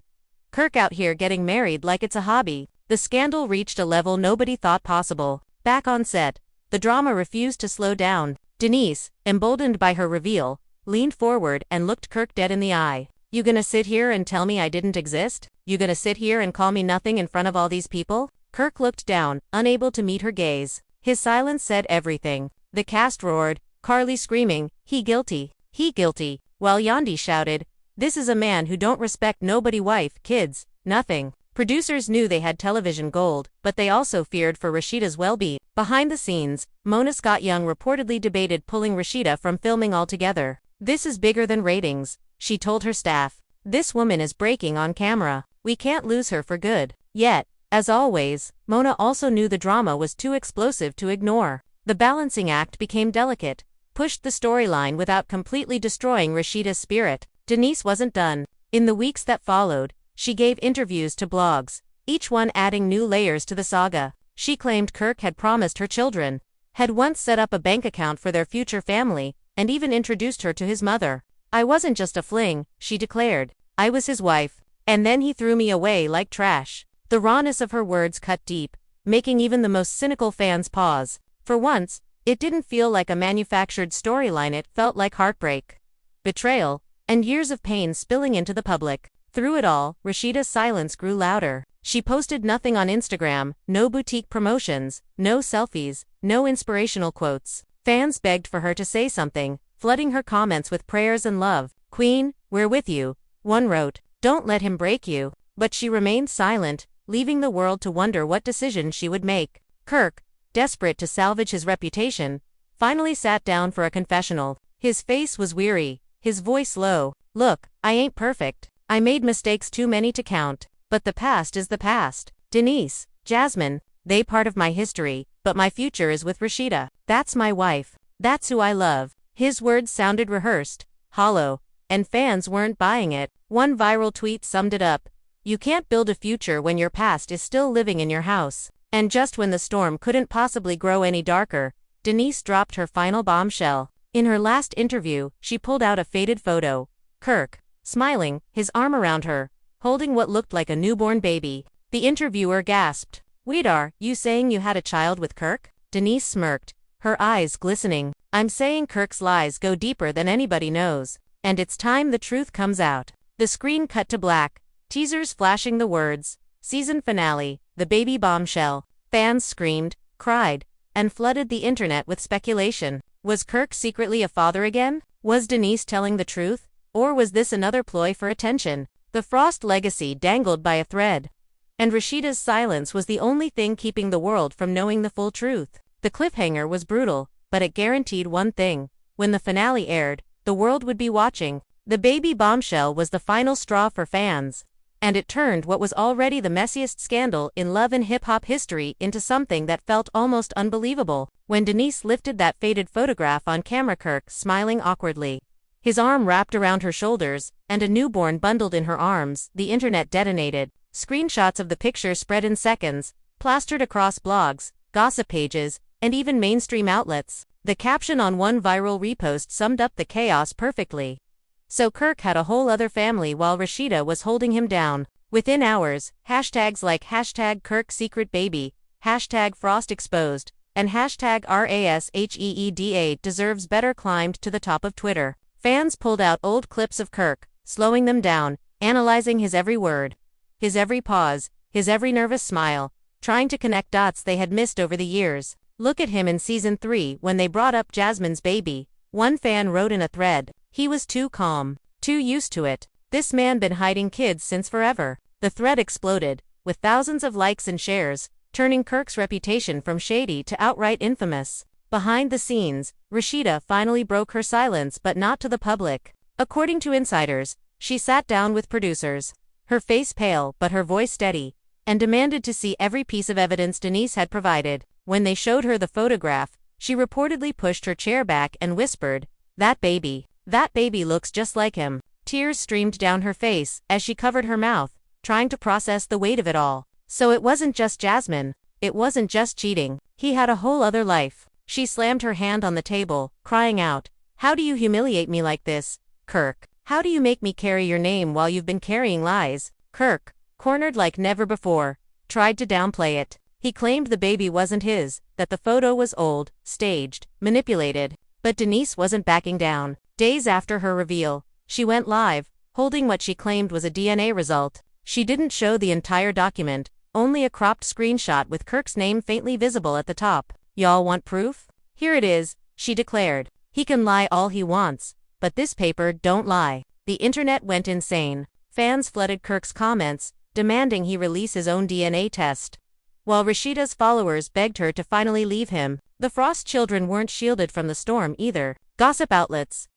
"Kirk out here getting married like it's a hobby." The scandal reached a level nobody thought possible. Back on set, the drama refused to slow down. Denise, emboldened by her reveal, leaned forward and looked Kirk dead in the eye. "You gonna sit here and tell me I didn't exist? You gonna sit here and call me nothing in front of all these people?" Kirk looked down, unable to meet her gaze. His silence said everything. The cast roared, Carly screaming, He guilty, while Yandi shouted, "This is a man who don't respect nobody, wife, kids, nothing." Producers knew they had television gold, but they also feared for Rasheeda's well-being. Behind the scenes, Mona Scott Young reportedly debated pulling Rasheeda from filming altogether. "This is bigger than ratings," she told her staff. "This woman is breaking on camera. We can't lose her for good." Yet, As always, Mona also knew the drama was too explosive to ignore. The balancing act became delicate, pushed the storyline without completely destroying Rasheeda's spirit. Denise wasn't done. In the weeks that followed, she gave interviews to blogs, each one adding new layers to the saga. She claimed Kirk had promised her children, had once set up a bank account for their future family, and even introduced her to his mother. "I wasn't just a fling," she declared. "I was his wife. And then he threw me away like trash." The rawness of her words cut deep, making even the most cynical fans pause. For once, it didn't feel like a manufactured storyline, it felt like heartbreak, betrayal, and years of pain spilling into the public. Through it all, Rasheeda's silence grew louder. She posted nothing on Instagram, no boutique promotions, no selfies, no inspirational quotes. Fans begged for her to say something, flooding her comments with prayers and love. "Queen, we're with you," one wrote. "Don't let him break you." But she remained silent, leaving the world to wonder what decision she would make. Kirk, desperate to salvage his reputation, finally sat down for a confessional. His face was weary, his voice low. "Look, I ain't perfect. I made mistakes too many to count. But the past is the past. Denise, Jasmine, they part of my history, but my future is with Rasheeda. That's my wife. That's who I love." His words sounded rehearsed, hollow, and fans weren't buying it. One viral tweet summed it up. "You can't build a future when your past is still living in your house." And just when the storm couldn't possibly grow any darker, Denise dropped her final bombshell. In her last interview, she pulled out a faded photo. Kirk, smiling, his arm around her, holding what looked like a newborn baby. The interviewer gasped. "Wait, are you saying you had a child with Kirk?" Denise smirked, her eyes glistening. "I'm saying Kirk's lies go deeper than anybody knows, and it's time the truth comes out." The screen cut to black, teasers flashing the words, "Season finale, the baby bombshell." Fans screamed, cried, and flooded the internet with speculation. Was Kirk secretly a father again? Was Denise telling the truth? Or was this another ploy for attention? The Frost legacy dangled by a thread, and Rasheeda's silence was the only thing keeping the world from knowing the full truth. The cliffhanger was brutal, but it guaranteed one thing. When the finale aired, the world would be watching. The baby bombshell was the final straw for fans, and it turned what was already the messiest scandal in love and hip-hop history into something that felt almost unbelievable. When Denise lifted that faded photograph on camera, Kirk smiling awkwardly, his arm wrapped around her shoulders, and a newborn bundled in her arms, the internet detonated. Screenshots of the picture spread in seconds, plastered across blogs, gossip pages, and even mainstream outlets. The caption on one viral repost summed up the chaos perfectly. "So Kirk had a whole other family while Rasheeda was holding him down." Within hours, hashtags like #KirkSecretBaby, #FrostExposed, and #RASHEEDA deserves better climbed to the top of Twitter. Fans pulled out old clips of Kirk, slowing them down, analyzing his every word, his every pause, his every nervous smile, trying to connect dots they had missed over the years. "Look at him in season 3 when they brought up Jasmine's baby," one fan wrote in a thread. "He was too calm, too used to it. This man been hiding kids since forever." The thread exploded, with thousands of likes and shares, turning Kirk's reputation from shady to outright infamous. Behind the scenes, Rasheeda finally broke her silence, but not to the public. According to insiders, she sat down with producers, her face pale but her voice steady, and demanded to see every piece of evidence Denise had provided. When they showed her the photograph, she reportedly pushed her chair back and whispered, That baby looks just like him." Tears streamed down her face as she covered her mouth, trying to process the weight of it all. So it wasn't just Jasmine. It wasn't just cheating. He had a whole other life. She slammed her hand on the table, crying out, "How do you humiliate me like this, Kirk? How do you make me carry your name while you've been carrying lies?" Kirk, cornered like never before, tried to downplay it. He claimed the baby wasn't his, that the photo was old, staged, manipulated. But Denise wasn't backing down. Days after her reveal, she went live, holding what she claimed was a DNA result. She didn't show the entire document, only a cropped screenshot with Kirk's name faintly visible at the top. "Y'all want proof? Here it is," she declared. "He can lie all he wants, but this paper don't lie." The internet went insane. Fans flooded Kirk's comments, demanding he release his own DNA test, while Rasheeda's followers begged her to finally leave him. The Frost children weren't shielded from the storm either. Gossip outlets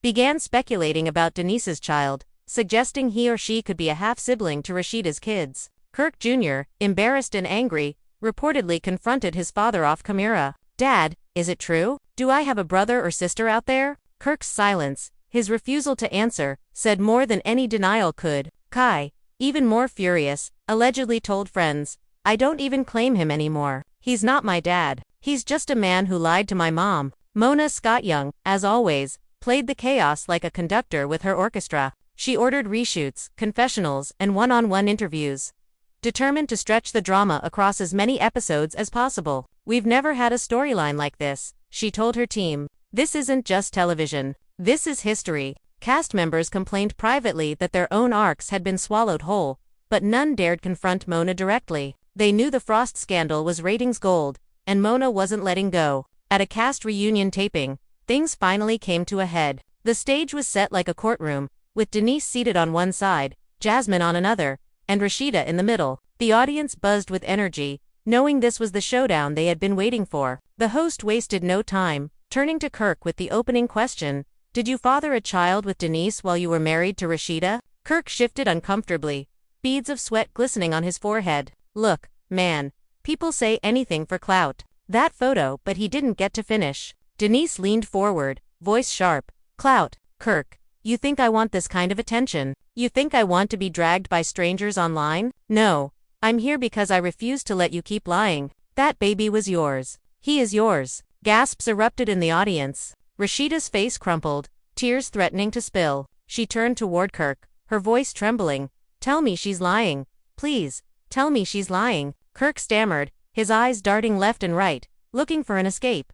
began speculating about Denise's child, suggesting he or she could be a half-sibling to Rasheeda's kids. Kirk Jr., embarrassed and angry, reportedly confronted his father off camera. "Dad, is it true? Do I have a brother or sister out there?" Kirk's silence, his refusal to answer, said more than any denial could. Kai, even more furious, allegedly told friends, "I don't even claim him anymore. He's not my dad. He's just a man who lied to my mom." Mona Scott-Young, as always, played the chaos like a conductor with her orchestra. She ordered reshoots, confessionals, and one-on-one interviews, determined to stretch the drama across as many episodes as possible. "We've never had a storyline like this," she told her team. "This isn't just television. This is history." Cast members complained privately that their own arcs had been swallowed whole, but none dared confront Mona directly. They knew the Frost scandal was ratings gold, and Mona wasn't letting go. At a cast reunion taping, things finally came to a head. The stage was set like a courtroom, with Denise seated on one side, Jasmine on another, and Rasheeda in the middle. The audience buzzed with energy, knowing this was the showdown they had been waiting for. The host wasted no time, turning to Kirk with the opening question, "Did you father a child with Denise while you were married to Rasheeda?" Kirk shifted uncomfortably, beads of sweat glistening on his forehead. "Look, man, people say anything for clout. That photo," but he didn't get to finish. Denise leaned forward, voice sharp. "Clout, Kirk. You think I want this kind of attention? You think I want to be dragged by strangers online? No. I'm here because I refuse to let you keep lying. That baby was yours. He is yours." Gasps erupted in the audience. Rasheeda's face crumpled, tears threatening to spill. She turned toward Kirk, her voice trembling. "Tell me she's lying. Please, tell me she's lying." Kirk stammered, his eyes darting left and right, looking for an escape.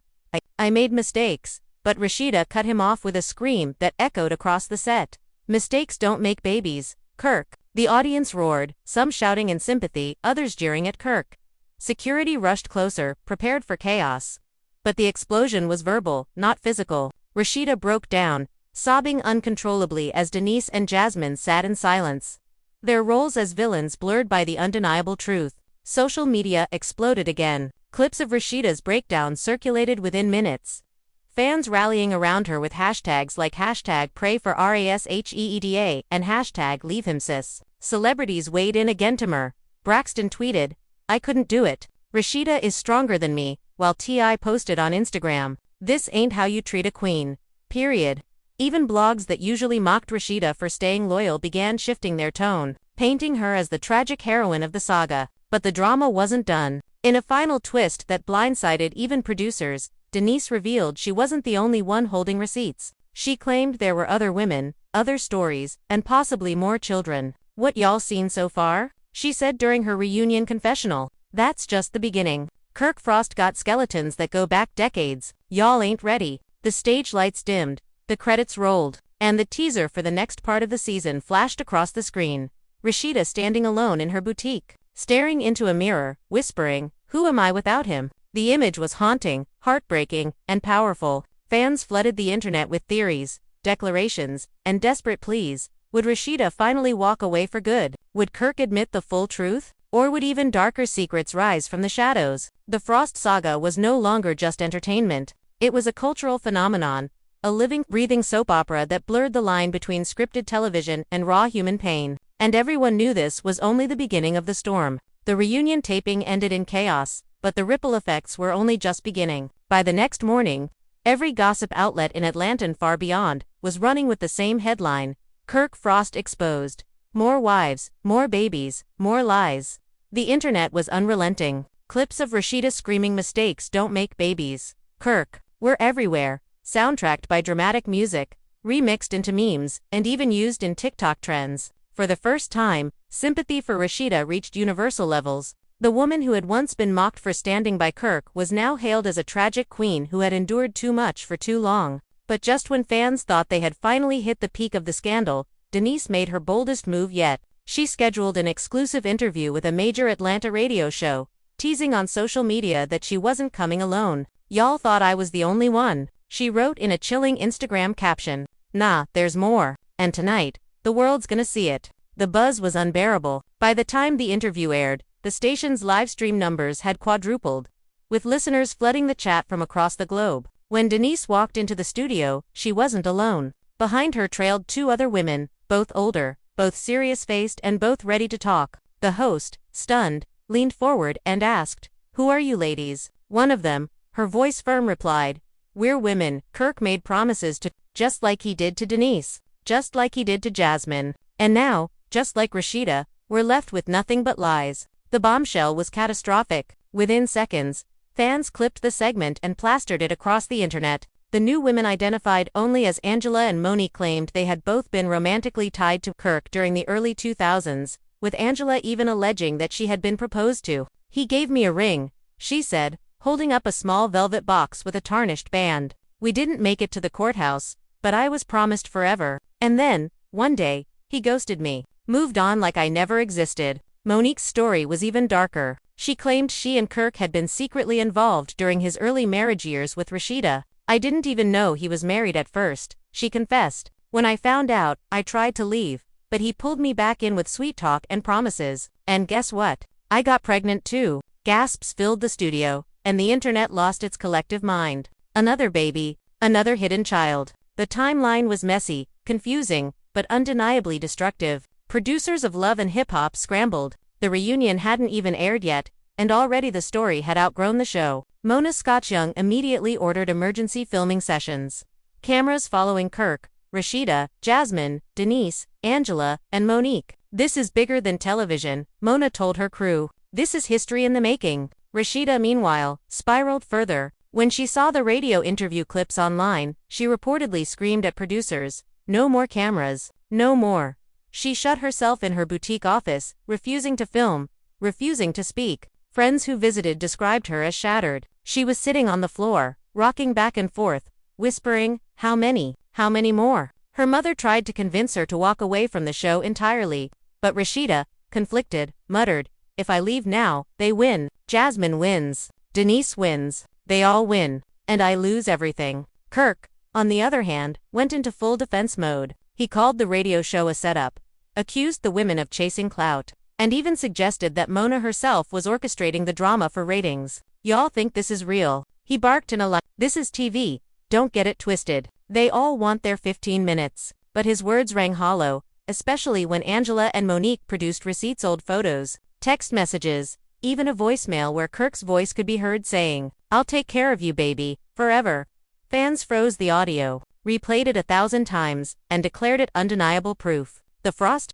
I made mistakes." But Rasheeda cut him off with a scream that echoed across the set. "Mistakes don't make babies, Kirk." The audience roared, some shouting in sympathy, others jeering at Kirk. Security rushed closer, prepared for chaos. But the explosion was verbal, not physical. Rasheeda broke down, sobbing uncontrollably as Denise and Jasmine sat in silence, their roles as villains blurred by the undeniable truth. Social media exploded again. Clips of Rasheeda's breakdown circulated within minutes, fans rallying around her with hashtags like #PrayForRasheeda and #LeaveHimSis. Celebrities weighed in again. Timur Braxton tweeted, "I couldn't do it. Rasheeda is stronger than me," while T.I. posted on Instagram, "This ain't how you treat a queen. Period." Even blogs that usually mocked Rasheeda for staying loyal began shifting their tone, painting her as the tragic heroine of the saga. But the drama wasn't done. In a final twist that blindsided even producers, Denise revealed she wasn't the only one holding receipts. She claimed there were other women, other stories, and possibly more children. "What y'all seen so far?" she said during her reunion confessional. "That's just the beginning. Kirk Frost got skeletons that go back decades. Y'all ain't ready." The stage lights dimmed, the credits rolled, and the teaser for the next part of the season flashed across the screen. Rasheeda standing alone in her boutique, staring into a mirror, whispering, "Who am I without him?" The image was haunting, heartbreaking, and powerful. Fans flooded the internet with theories, declarations, and desperate pleas. Would Rasheeda finally walk away for good? Would Kirk admit the full truth? Or would even darker secrets rise from the shadows? The Frost saga was no longer just entertainment. It was a cultural phenomenon, a living, breathing soap opera that blurred the line between scripted television and raw human pain. And everyone knew this was only the beginning of the storm. The reunion taping ended in chaos, but the ripple effects were only just beginning. By the next morning, every gossip outlet in Atlanta and far beyond was running with the same headline: Kirk Frost exposed. More wives, more babies, more lies. The internet was unrelenting. Clips of Rasheeda screaming, "Mistakes don't make babies, Kirk," were everywhere, soundtracked by dramatic music, remixed into memes, and even used in TikTok trends. For the first time, sympathy for Rasheeda reached universal levels. The woman who had once been mocked for standing by Kirk was now hailed as a tragic queen who had endured too much for too long. But just when fans thought they had finally hit the peak of the scandal, Denise made her boldest move yet. She scheduled an exclusive interview with a major Atlanta radio show, teasing on social media that she wasn't coming alone. "Y'all thought I was the only one," she wrote in a chilling Instagram caption. "Nah, there's more. And tonight, the world's gonna see it." The buzz was unbearable. By the time the interview aired, the station's live stream numbers had quadrupled, with listeners flooding the chat from across the globe. When Denise walked into the studio, she wasn't alone. Behind her trailed two other women, both older, both serious-faced, and both ready to talk. The host, stunned, leaned forward and asked, "Who are you ladies?" One of them, her voice firm, replied, "We're women." Kirk made promises to, just like he did to Denise, just like he did to Jasmine. And now, just like Rasheeda, we're left with nothing but lies. The bombshell was catastrophic. Within seconds, fans clipped the segment and plastered it across the internet. The new women, identified only as Angela and Monique, claimed they had both been romantically tied to Kirk during the early 2000s, with Angela even alleging that she had been proposed to. "He gave me a ring," she said, holding up a small velvet box with a tarnished band. "We didn't make it to the courthouse, but I was promised forever. And then, one day, he ghosted me. Moved on like I never existed." Monique's story was even darker. She claimed she and Kirk had been secretly involved during his early marriage years with Rasheeda. "I didn't even know he was married at first," she confessed. "When I found out, I tried to leave, but he pulled me back in with sweet talk and promises. And guess what? I got pregnant too." Gasps filled the studio, and the internet lost its collective mind. Another baby, another hidden child. The timeline was messy, confusing, but undeniably destructive. Producers of Love and Hip Hop scrambled. The reunion hadn't even aired yet, and already the story had outgrown the show. Mona Scott-Young immediately ordered emergency filming sessions. Cameras following Kirk, Rasheeda, Jasmine, Denise, Angela, and Monique. "This is bigger than television," Mona told her crew. "This is history in the making." Rasheeda, meanwhile, spiraled further. When she saw the radio interview clips online, she reportedly screamed at producers, "No more cameras, no more." She shut herself in her boutique office, refusing to film, refusing to speak. Friends who visited described her as shattered. She was sitting on the floor, rocking back and forth, whispering, "How many? How many more?" Her mother tried to convince her to walk away from the show entirely, but Rasheeda, conflicted, muttered, "If I leave now, they win. Jasmine wins. Denise wins. They all win. And I lose everything." Kirk, on the other hand, went into full defense mode. He called the radio show a setup, accused the women of chasing clout, and even suggested that Mona herself was orchestrating the drama for ratings. "Y'all think this is real?" he barked in a line. "This is TV. Don't get it twisted. They all want their 15 minutes. But his words rang hollow, especially when Angela and Monique produced receipts, old photos, text messages, even a voicemail where Kirk's voice could be heard saying, "I'll take care of you, baby, forever." Fans froze the audio, replayed it 1,000 times, and declared it undeniable proof. The Frost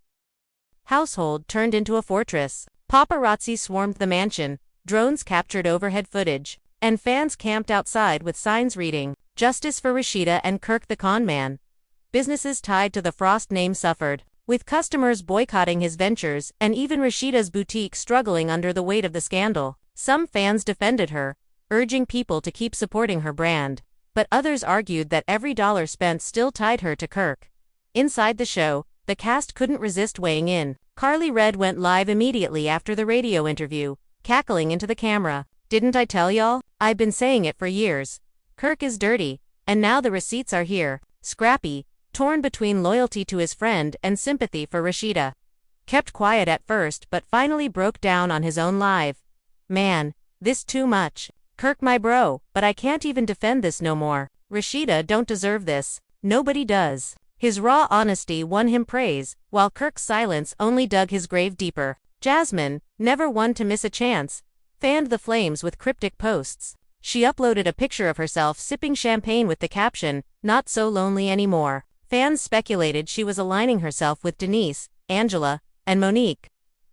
household turned into a fortress. Paparazzi swarmed the mansion, drones captured overhead footage, and fans camped outside with signs reading, "Justice for Rasheeda and Kirk the con man." Businesses tied to the Frost name suffered, with customers boycotting his ventures and even Rasheeda's boutique struggling under the weight of the scandal. Some fans defended her, urging people to keep supporting her brand, but others argued that every dollar spent still tied her to Kirk. Inside the show, the cast couldn't resist weighing in. Carly Red went live immediately after the radio interview, cackling into the camera. "Didn't I tell y'all? I've been saying it for years. Kirk is dirty, and now the receipts are here." Scrappy, torn between loyalty to his friend and sympathy for Rasheeda, kept quiet at first but finally broke down on his own live. "Man, this too much. Kirk my bro, but I can't even defend this no more. Rasheeda don't deserve this. Nobody does." His raw honesty won him praise, while Kirk's silence only dug his grave deeper. Jasmine, never one to miss a chance, fanned the flames with cryptic posts. She uploaded a picture of herself sipping champagne with the caption, "Not so lonely anymore." Fans speculated she was aligning herself with Denise, Angela, and Monique,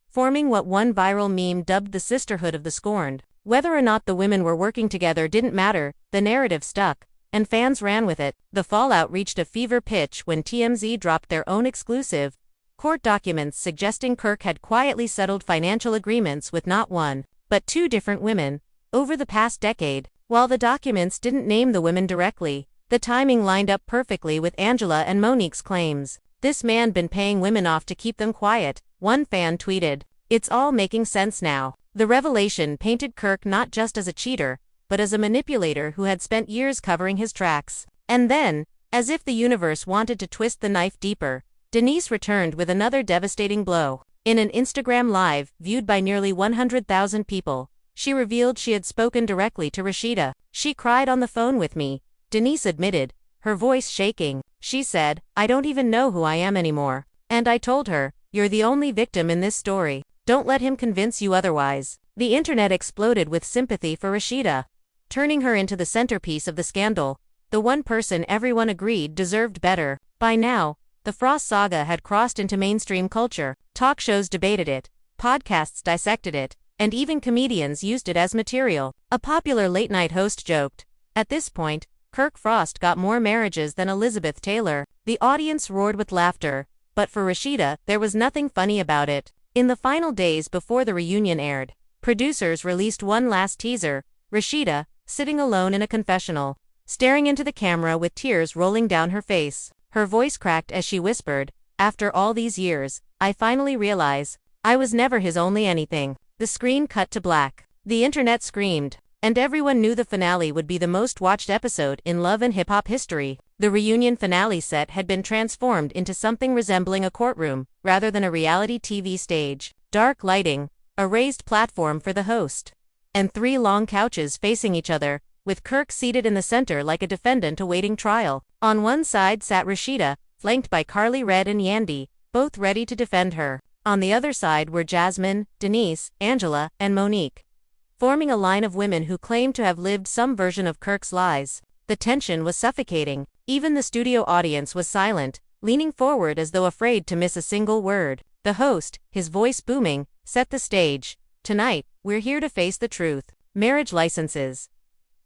forming what one viral meme dubbed the Sisterhood of the Scorned. Whether or not the women were working together didn't matter, the narrative stuck, and fans ran with it. The fallout reached a fever pitch when TMZ dropped their own exclusive court documents suggesting Kirk had quietly settled financial agreements with not one, but two different women over the past decade. While the documents didn't name the women directly, the timing lined up perfectly with Angela and Monique's claims. "This man been paying women off to keep them quiet," one fan tweeted. "It's all making sense now." The revelation painted Kirk not just as a cheater, but as a manipulator who had spent years covering his tracks. And then, as if the universe wanted to twist the knife deeper, Denise returned with another devastating blow. In an Instagram Live, viewed by nearly 100,000 people, she revealed she had spoken directly to Rasheeda. "She cried on the phone with me," Denise admitted, her voice shaking. She said, "I don't even know who I am anymore. And I told her, you're the only victim in this story." Don't let him convince you otherwise. The internet exploded with sympathy for Rasheeda, turning her into the centerpiece of the scandal. The one person everyone agreed deserved better. By now, the Frost saga had crossed into mainstream culture. Talk shows debated it, podcasts dissected it, and even comedians used it as material. A popular late-night host joked, "At this point, Kirk Frost got more marriages than Elizabeth Taylor." The audience roared with laughter, but for Rasheeda, there was nothing funny about it. In the final days before the reunion aired, producers released one last teaser: Rasheeda, sitting alone in a confessional, staring into the camera with tears rolling down her face. Her voice cracked as she whispered, "After all these years, I finally realize I was never his only anything." The screen cut to black. The internet screamed, and everyone knew the finale would be the most watched episode in love and hip-hop history. The reunion finale set had been transformed into something resembling a courtroom, rather than a reality TV stage. Dark lighting, a raised platform for the host, and 3 long couches facing each other, with Kirk seated in the center like a defendant awaiting trial. On one side sat Rasheeda, flanked by Carly Red and Yandy, both ready to defend her. On the other side were Jasmine, Denise, Angela, and Monique, forming a line of women who claimed to have lived some version of Kirk's lies. The tension was suffocating. Even the studio audience was silent, leaning forward as though afraid to miss a single word. The host, his voice booming, set the stage. "Tonight, we're here to face the truth. Marriage licenses,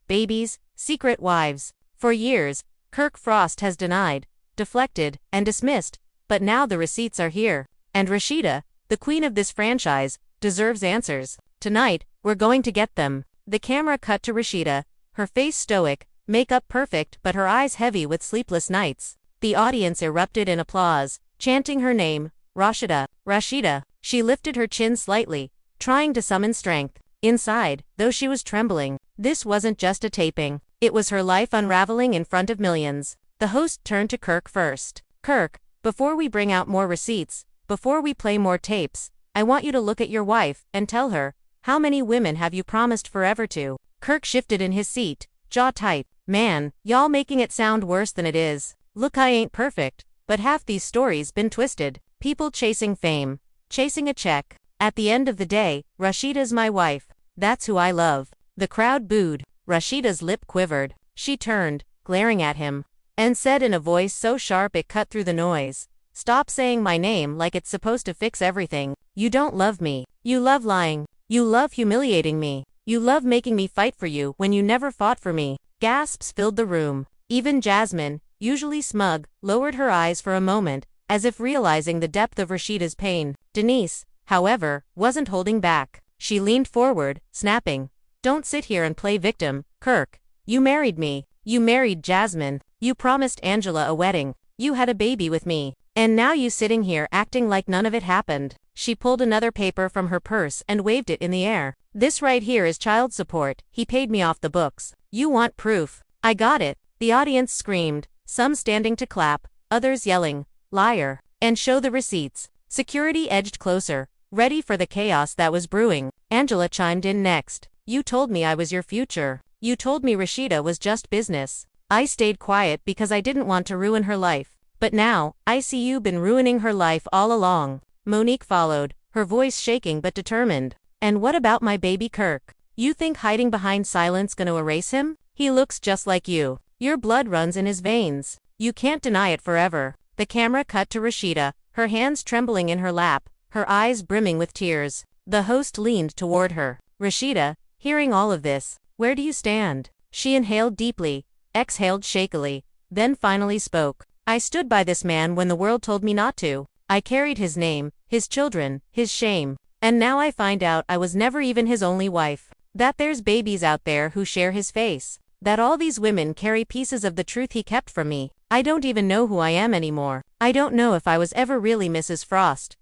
babies, secret wives. For years, Kirk Frost has denied, deflected, and dismissed, but now the receipts are here. And Rasheeda, the queen of this franchise, deserves answers. Tonight, we're going to get them." The camera cut to Rasheeda, her face stoic, makeup perfect but her eyes heavy with sleepless nights. The audience erupted in applause, chanting her name, Rasheeda, Rasheeda. She lifted her chin slightly, trying to summon strength. Inside, though she was trembling, this wasn't just a taping. It was her life unraveling in front of millions. The host turned to Kirk first. "Kirk, before we bring out more receipts, before we play more tapes, I want you to look at your wife and tell her, how many women have you promised forever to?" Kirk shifted in his seat, jaw tight. "Man, y'all making it sound worse than it is. Look, I ain't perfect, but half these stories been twisted. People chasing fame, chasing a check. At the end of the day, Rasheeda's my wife. That's who I love." The crowd booed. Rasheeda's lip quivered. She turned, glaring at him, and said in a voice so sharp it cut through the noise, "Stop saying my name like it's supposed to fix everything. You don't love me. You love lying. You love humiliating me. You love making me fight for you when you never fought for me." Gasps filled the room. Even Jasmine, usually smug, lowered her eyes for a moment, as if realizing the depth of Rasheeda's pain. Denise, however, wasn't holding back. She leaned forward, snapping, "Don't sit here and play victim, Kirk. You married me. You married Jasmine. You promised Angela a wedding. You had a baby with me. And now you sitting here acting like none of it happened." She pulled another paper from her purse and waved it in the air. "This right here is child support. He paid me off the books. You want proof? I got it." The audience screamed, some standing to clap, others yelling, "Liar," and "Show the receipts." Security edged closer, ready for the chaos that was brewing. Angela chimed in next. "You told me I was your future. You told me Rasheeda was just business. I stayed quiet because I didn't want to ruin her life. But now, I see you been ruining her life all along." Monique followed, her voice shaking but determined. "And what about my baby Kirk? You think hiding behind silence gonna erase him? He looks just like you. Your blood runs in his veins. You can't deny it forever." The camera cut to Rasheeda, her hands trembling in her lap, her eyes brimming with tears. The host leaned toward her. "Rasheeda, hearing all of this, where do you stand?" She inhaled deeply, exhaled shakily, then finally spoke. "I stood by this man when the world told me not to. I carried his name, his children, his shame. And now I find out I was never even his only wife. That there's babies out there who share his face. That all these women carry pieces of the truth he kept from me. I don't even know who I am anymore. I don't know if I was ever really Mrs. Frost.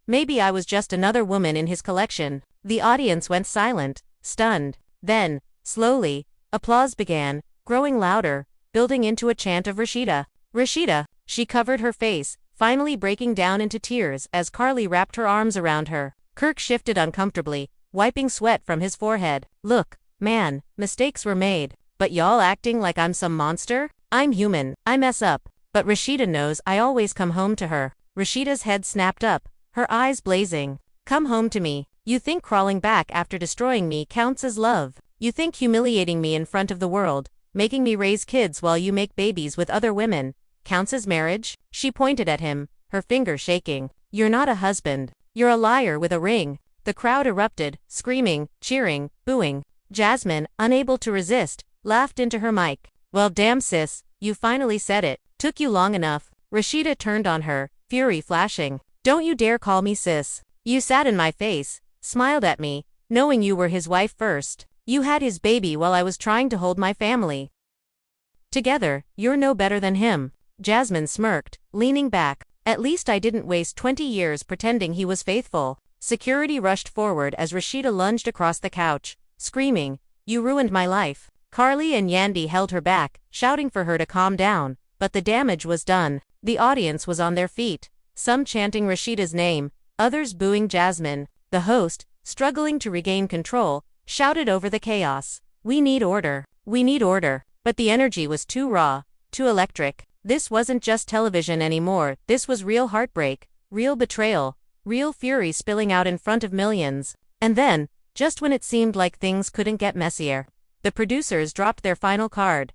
Maybe I was just another woman in his collection." The audience went silent, stunned. Then, slowly, applause began, growing louder, building into a chant of Rasheeda. "Rasheeda." She covered her face, finally breaking down into tears as Carly wrapped her arms around her. Kirk shifted uncomfortably, wiping sweat from his forehead. "Look, man, mistakes were made. But y'all acting like I'm some monster? I'm human, I mess up. But Rasheeda knows I always come home to her." Rasheeda's head snapped up, her eyes blazing. Come home to me. You think crawling back after destroying me counts as love. You think humiliating me in front of the world, making me raise kids while you make babies with other women, counts as marriage? She pointed at him, her finger shaking. You're not a husband. You're a liar with a ring. The crowd erupted, screaming, cheering, booing. Jasmine, unable to resist, laughed into her mic. Well, damn sis, you finally said it. Took you long enough. Rasheeda turned on her, fury flashing. Don't you dare call me sis. You sat in my face, smiled at me, knowing you were his wife first. You had his baby while I was trying to hold my family together. You're no better than him. Jasmine smirked, leaning back. At least I didn't waste 20 years pretending he was faithful. Security rushed forward as Rasheeda lunged across the couch, screaming, You ruined my life. Carly and Yandy held her back, shouting for her to calm down, but the damage was done. The audience was on their feet, some chanting Rasheeda's name, others booing Jasmine. The host, struggling to regain control, shouted over the chaos. We need order. We need order. But the energy was too raw, too electric. This wasn't just television anymore, this was real heartbreak, real betrayal, real fury spilling out in front of millions. And then, just when it seemed like things couldn't get messier, the producers dropped their final card.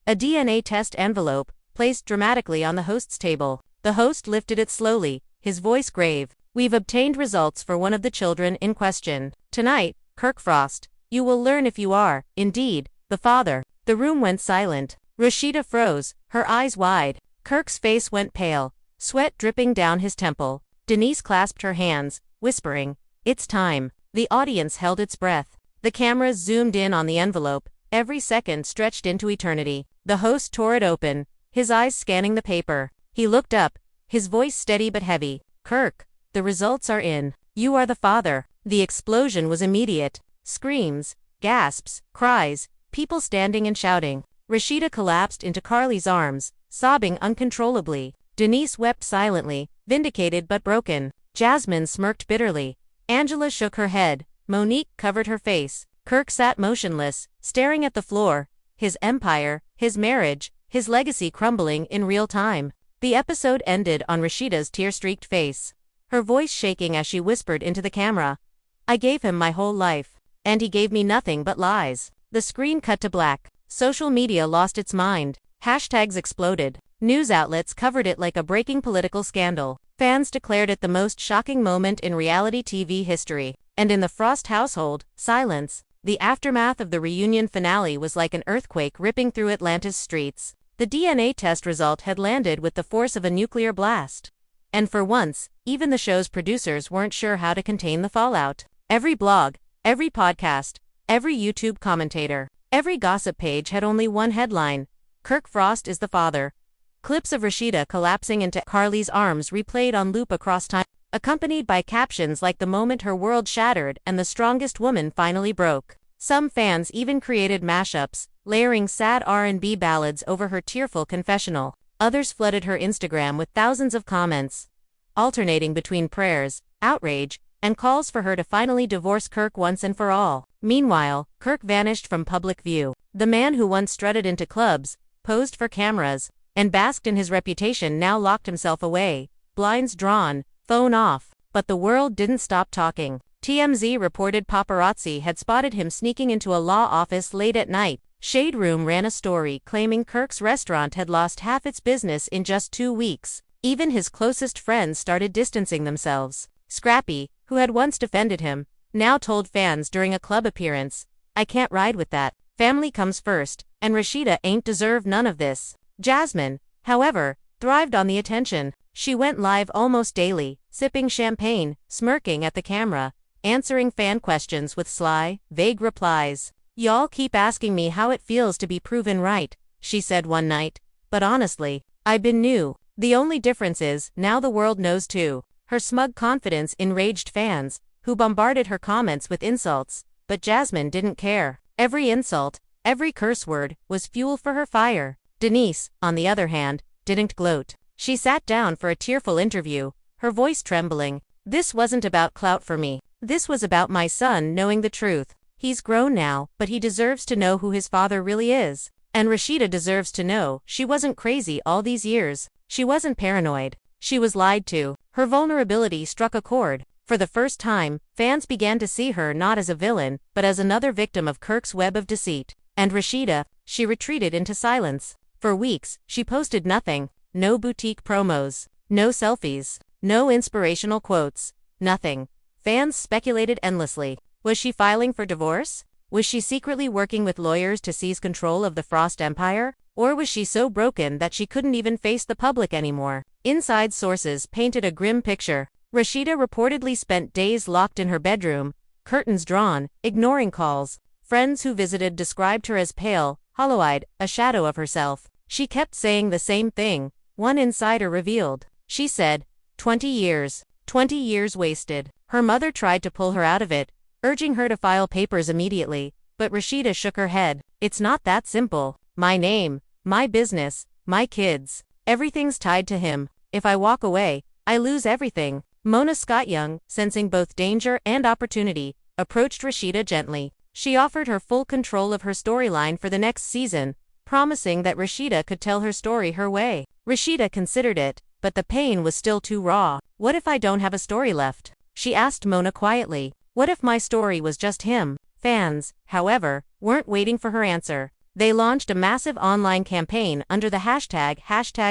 A DNA test envelope, placed dramatically on the host's table. The host lifted it slowly, his voice grave. We've obtained results for one of the children in question. Tonight, Kirk Frost, you will learn if you are, indeed, the father. The room went silent. Rasheeda froze, her eyes wide. Kirk's face went pale, sweat dripping down his temple. Denise clasped her hands, whispering, It's time. The audience held its breath. The cameras zoomed in on the envelope, every second stretched into eternity. The host tore it open, his eyes scanning the paper. He looked up, his voice steady but heavy. Kirk, the results are in. You are the father. The explosion was immediate. Screams, gasps, cries, people standing and shouting. Rasheeda collapsed into Carly's arms, sobbing uncontrollably. Denise wept silently, vindicated but broken. Jasmine smirked bitterly. Angela shook her head. Monique covered her face. Kirk sat motionless, staring at the floor. His empire, his marriage, his legacy crumbling in real time. The episode ended on Rasheeda's tear-streaked face, her voice shaking as she whispered into the camera. I gave him my whole life, and he gave me nothing but lies. The screen cut to black. Social media lost its mind. Hashtags exploded. News outlets covered it like a breaking political scandal. Fans declared it the most shocking moment in reality TV history. And in the Frost household, silence. The aftermath of the reunion finale was like an earthquake ripping through Atlanta's streets. The DNA test result had landed with the force of a nuclear blast. And for once, even the show's producers weren't sure how to contain the fallout. Every blog, every podcast, every YouTube commentator, every gossip page had only one headline: Kirk Frost is the father. Clips of Rasheeda collapsing into Carly's arms replayed on loop across time, accompanied by captions like the moment her world shattered and the strongest woman finally broke. Some fans even created mashups, layering sad R&B ballads over her tearful confessional. Others flooded her Instagram with thousands of comments, alternating between prayers, outrage, and calls for her to finally divorce Kirk once and for all. Meanwhile, Kirk vanished from public view. The man who once strutted into clubs, posed for cameras, and basked in his reputation now locked himself away, blinds drawn, phone off. But the world didn't stop talking. TMZ reported paparazzi had spotted him sneaking into a law office late at night. Shade Room ran a story claiming Kirk's restaurant had lost half its business in just 2 weeks. Even his closest friends started distancing themselves. Scrappy, who had once defended him, now told fans during a club appearance, I can't ride with that. Family comes first, and Rasheeda ain't deserve none of this. Jasmine, however, thrived on the attention. She went live almost daily, sipping champagne, smirking at the camera, answering fan questions with sly, vague replies. Y'all keep asking me how it feels to be proven right, she said one night. But honestly, I've been new. The only difference is, now the world knows too. Her smug confidence enraged fans, who bombarded her comments with insults. But Jasmine didn't care. Every insult, every curse word, was fuel for her fire. Denise, on the other hand, didn't gloat. She sat down for a tearful interview, her voice trembling. This wasn't about clout for me. This was about my son knowing the truth. He's grown now, but he deserves to know who his father really is. And Rasheeda deserves to know she wasn't crazy all these years. She wasn't paranoid. She was lied to. Her vulnerability struck a chord. For the first time, fans began to see her not as a villain, but as another victim of Kirk's web of deceit. And Rasheeda, she retreated into silence. For weeks, she posted nothing. No boutique promos. No selfies. No inspirational quotes. Nothing. Fans speculated endlessly. Was she filing for divorce? Was she secretly working with lawyers to seize control of the Frost Empire? Or was she so broken that she couldn't even face the public anymore? Inside sources painted a grim picture. Rasheeda reportedly spent days locked in her bedroom, curtains drawn, ignoring calls. Friends who visited described her as pale, hollow-eyed, a shadow of herself. She kept saying the same thing, one insider revealed. She said, 20 years. 20 years wasted. Her mother tried to pull her out of it, urging her to file papers immediately, but Rasheeda shook her head. It's not that simple. My name, my business, my kids. Everything's tied to him. If I walk away, I lose everything. Mona Scott-Young, sensing both danger and opportunity, approached Rasheeda gently. She offered her full control of her storyline for the next season, promising that Rasheeda could tell her story her way. Rasheeda considered it, but the pain was still too raw. What if I don't have a story left? She asked Mona quietly. What if my story was just him? Fans, however, weren't waiting for her answer. They launched a massive online campaign under the hashtag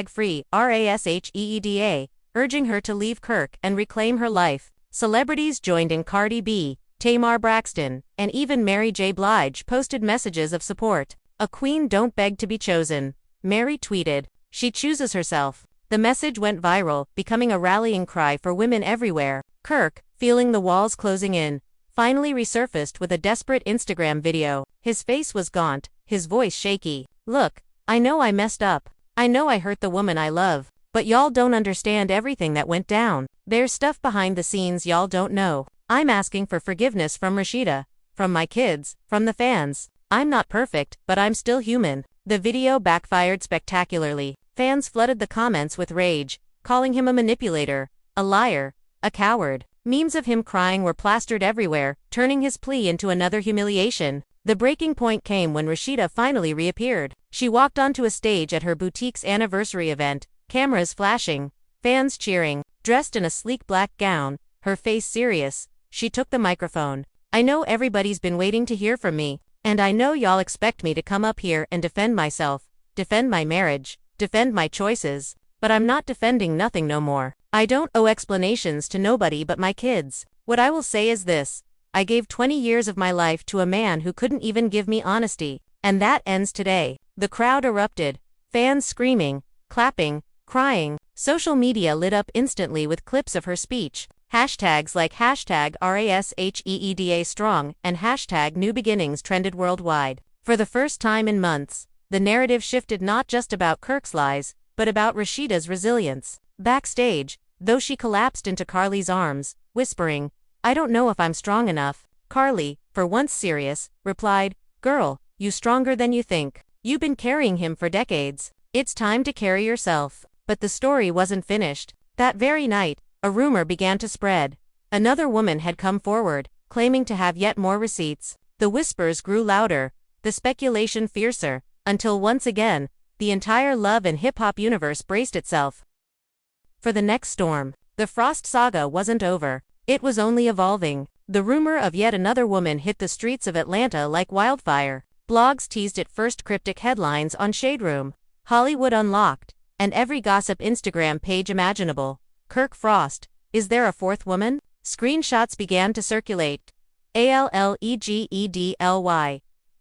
#free, Rasheeda, urging her to leave Kirk and reclaim her life. Celebrities joined in. Cardi B, Tamar Braxton, and even Mary J. Blige posted messages of support. A queen don't beg to be chosen. Mary tweeted, she chooses herself. The message went viral, becoming a rallying cry for women everywhere. Kirk, feeling the walls closing in, finally resurfaced with a desperate Instagram video. His face was gaunt, his voice shaky. Look, I know I messed up. I know I hurt the woman I love. But y'all don't understand everything that went down. There's stuff behind the scenes y'all don't know. I'm asking for forgiveness from Rasheeda, from my kids, from the fans. I'm not perfect, but I'm still human. The video backfired spectacularly. Fans flooded the comments with rage, calling him a manipulator, a liar, a coward. Memes of him crying were plastered everywhere, turning his plea into another humiliation. The breaking point came when Rasheeda finally reappeared. She walked onto a stage at her boutique's anniversary event, cameras flashing, fans cheering. Dressed in a sleek black gown, her face serious, she took the microphone. I know everybody's been waiting to hear from me, and I know y'all expect me to come up here and defend myself, defend my marriage, defend my choices, but I'm not defending nothing no more. I don't owe explanations to nobody but my kids. What I will say is this: I gave 20 years of my life to a man who couldn't even give me honesty, and that ends today. The crowd erupted, fans screaming, clapping, crying. Social media lit up instantly with clips of her speech. Hashtags like #RASHEEDA strong and #New Beginnings trended worldwide. For the first time in months, the narrative shifted, not just about Kirk's lies, but about Rasheeda's resilience. Backstage, though she collapsed into Carly's arms, whispering, I don't know if I'm strong enough, Carly, for once serious, replied, girl, you stronger than you think. You've been carrying him for decades. It's time to carry yourself. But the story wasn't finished. That very night, a rumor began to spread. Another woman had come forward, claiming to have yet more receipts. The whispers grew louder, the speculation fiercer, until once again, the entire love and hip-hop universe braced itself for the next storm. The Frost saga wasn't over. It was only evolving. The rumor of yet another woman hit the streets of Atlanta like wildfire. Blogs teased it first, cryptic headlines on Shade Room, Hollywood Unlocked, and every gossip Instagram page imaginable. Kirk Frost, is there a fourth woman? Screenshots began to circulate. ALLEGEDLY.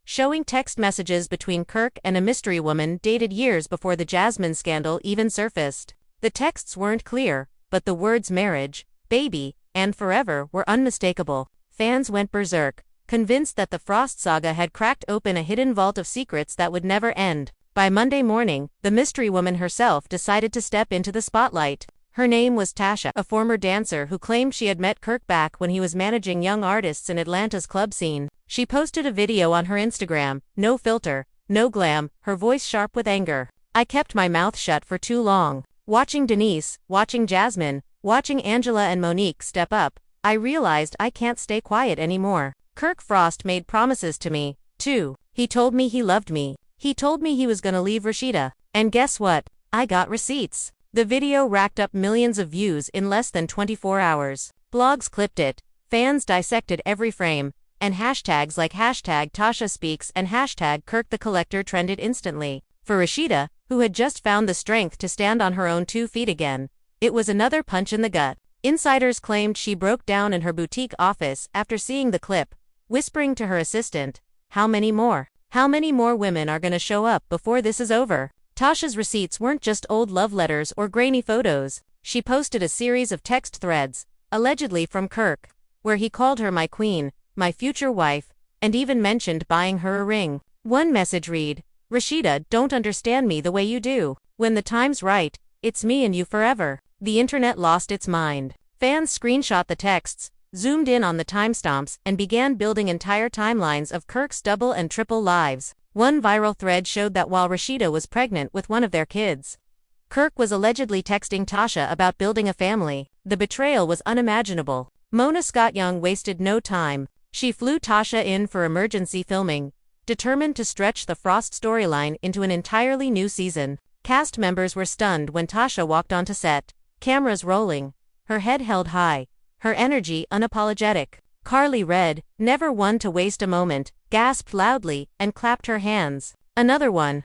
Showing text messages between Kirk and a mystery woman dated years before the Jasmine scandal even surfaced. The texts weren't clear, but the words marriage, baby, and forever were unmistakable. Fans went berserk, convinced that the Frost saga had cracked open a hidden vault of secrets that would never end. By Monday morning, the mystery woman herself decided to step into the spotlight. Her name was Tasha, a former dancer who claimed she had met Kirk back when he was managing young artists in Atlanta's club scene. She posted a video on her Instagram, no filter, no glam, her voice sharp with anger. I kept my mouth shut for too long. Watching Denise, watching Jasmine, watching Angela and Monique step up, I realized I can't stay quiet anymore. Kirk Frost made promises to me, too. He told me he loved me. He told me he was gonna leave Rasheeda. And guess what? I got receipts. The video racked up millions of views in less than 24 hours. Blogs clipped it, fans dissected every frame, and hashtags like hashtag Tasha speaks and hashtag Kirk the Collector trended instantly. For Rasheeda, who had just found the strength to stand on her own 2 feet again, it was another punch in the gut. Insiders claimed she broke down in her boutique office after seeing the clip, whispering to her assistant, "How many more? How many more women are gonna show up before this is over?" Tasha's receipts weren't just old love letters or grainy photos. She posted a series of text threads, allegedly from Kirk, where he called her my queen, my future wife, and even mentioned buying her a ring. One message read, "Rasheeda, don't understand me the way you do. When the time's right, it's me and you forever." The internet lost its mind. Fans screenshot the texts, zoomed in on the timestamps, and began building entire timelines of Kirk's double and triple lives. One viral thread showed that while Rasheeda was pregnant with one of their kids, Kirk was allegedly texting Tasha about building a family. The betrayal was unimaginable. Mona Scott-Young wasted no time. She flew Tasha in for emergency filming, determined to stretch the Frost storyline into an entirely new season. Cast members were stunned when Tasha walked onto set, cameras rolling, her head held high, her energy unapologetic. Carly Red, never one to waste a moment, gasped loudly and clapped her hands. Another one,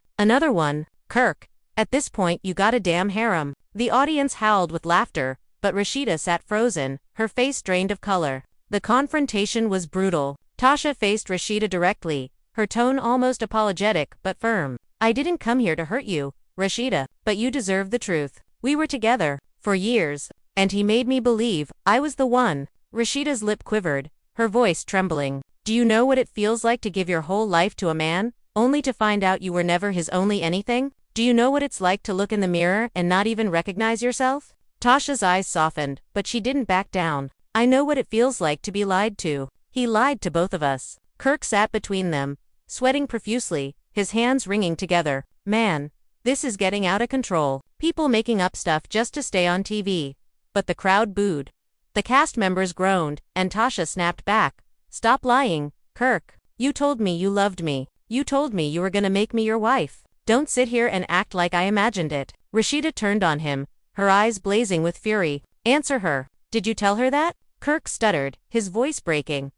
Kirk. At this point you got a damn harem. The audience howled with laughter, but Rasheeda sat frozen, her face drained of color. The confrontation was brutal. Tasha faced Rasheeda directly, her tone almost apologetic but firm. "I didn't come here to hurt you, Rasheeda, but you deserve the truth. We were together for years, and he made me believe I was the one." Rasheeda's lip quivered, her voice trembling. "Do you know what it feels like to give your whole life to a man, only to find out you were never his only anything? Do you know what it's like to look in the mirror and not even recognize yourself?" Tasha's eyes softened, but she didn't back down. "I know what it feels like to be lied to. He lied to both of us." Kirk sat between them, sweating profusely, his hands wringing together. "Man, this is getting out of control. People making up stuff just to stay on TV." But the crowd booed. The cast members groaned, and Tasha snapped back. "Stop lying, Kirk. You told me you loved me. You told me you were gonna make me your wife. Don't sit here and act like I imagined it." Rasheeda turned on him, her eyes blazing with fury. "Answer her. Did you tell her that?" Kirk stuttered, his voice breaking.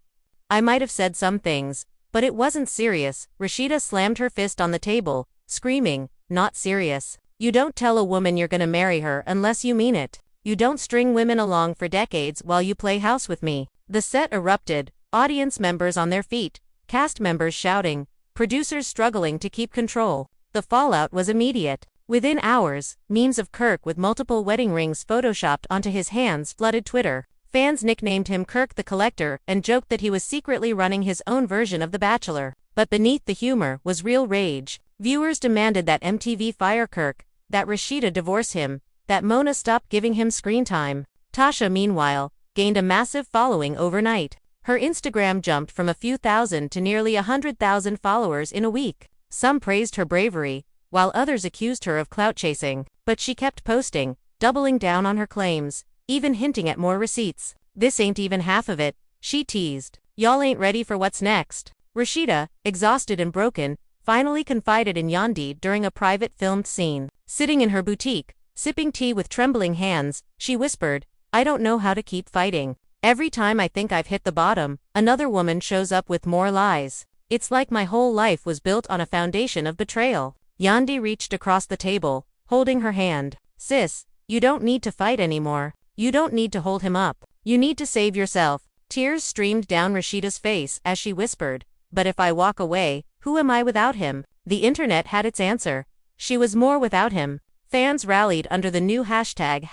"I might have said some things, but it wasn't serious." Rasheeda slammed her fist on the table, screaming, "Not serious. You don't tell a woman you're gonna marry her unless you mean it. You don't string women along for decades while you play house with me." The set erupted, audience members on their feet, cast members shouting, producers struggling to keep control. The fallout was immediate. Within hours, memes of Kirk with multiple wedding rings photoshopped onto his hands flooded Twitter. Fans nicknamed him Kirk the Collector and joked that he was secretly running his own version of The Bachelor. But beneath the humor was real rage. Viewers demanded that MTV fire Kirk, that Rasheeda divorce him, that Mona stop giving him screen time. Tasha, meanwhile, gained a massive following overnight. Her Instagram jumped from a few thousand to nearly 100,000 followers in a week. Some praised her bravery, while others accused her of clout chasing. But she kept posting, doubling down on her claims, even hinting at more receipts. "This ain't even half of it," she teased. "Y'all ain't ready for what's next." Rasheeda, exhausted and broken, finally confided in Yandi during a private filmed scene. Sitting in her boutique, sipping tea with trembling hands, she whispered, "I don't know how to keep fighting. Every time I think I've hit the bottom, another woman shows up with more lies. It's like my whole life was built on a foundation of betrayal." Yandi reached across the table, holding her hand. "Sis, you don't need to fight anymore. You don't need to hold him up. You need to save yourself." Tears streamed down Rasheeda's face as she whispered, "But if I walk away, who am I without him?" The internet had its answer. She was more without him. Fans rallied under the new hashtag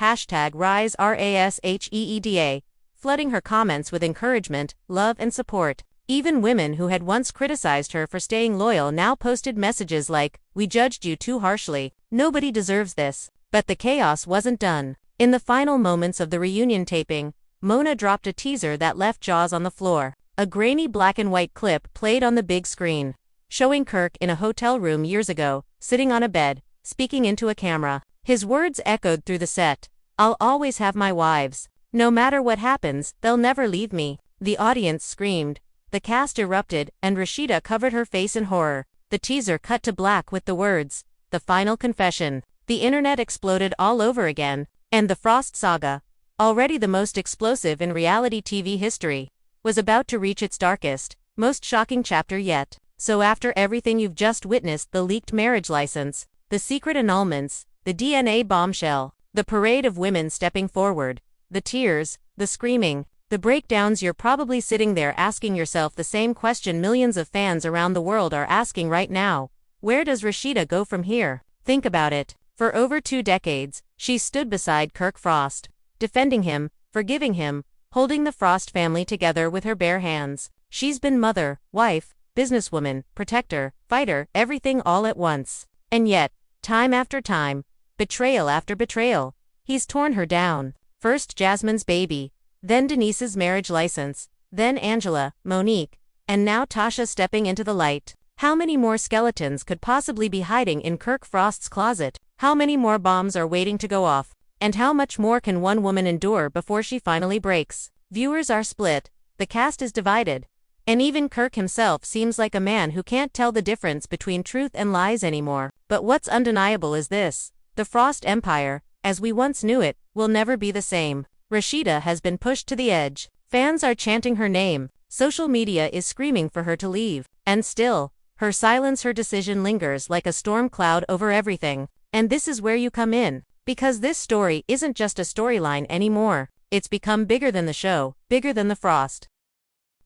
#RISE RASHEEDA, flooding her comments with encouragement, love and support. Even women who had once criticized her for staying loyal now posted messages like, "We judged you too harshly. Nobody deserves this." But the chaos wasn't done. In the final moments of the reunion taping, Mona dropped a teaser that left jaws on the floor. A grainy black and white clip played on the big screen, showing Kirk in a hotel room years ago, sitting on a bed, speaking into a camera. His words echoed through the set. "I'll always have my wives. No matter what happens, they'll never leave me." The audience screamed. The cast erupted, and Rasheeda covered her face in horror. The teaser cut to black with the words, "The final confession." The internet exploded all over again, and the Frost saga, already the most explosive in reality TV history, was about to reach its darkest, most shocking chapter yet. So after everything you've just witnessed, the leaked marriage license, the secret annulments, the DNA bombshell, the parade of women stepping forward, the tears, the screaming, the breakdowns, you're probably sitting there asking yourself the same question millions of fans around the world are asking right now. Where does Rasheeda go from here? Think about it. For over 2 decades, she stood beside Kirk Frost, defending him, forgiving him, holding the Frost family together with her bare hands. She's been mother, wife, businesswoman, protector, fighter, everything all at once. And yet, time after time, betrayal after betrayal, he's torn her down. First Jasmine's baby, then Denise's marriage license, then Angela, Monique, and now Tasha stepping into the light. How many more skeletons could possibly be hiding in Kirk Frost's closet? How many more bombs are waiting to go off? And how much more can one woman endure before she finally breaks? Viewers are split, the cast is divided, and even Kirk himself seems like a man who can't tell the difference between truth and lies anymore. But what's undeniable is this: the Frost Empire, as we once knew it, will never be the same. Rasheeda has been pushed to the edge. Fans are chanting her name. Social media is screaming for her to leave. And still, her silence, her decision lingers like a storm cloud over everything. And this is where you come in. Because this story isn't just a storyline anymore. It's become bigger than the show, bigger than the Frost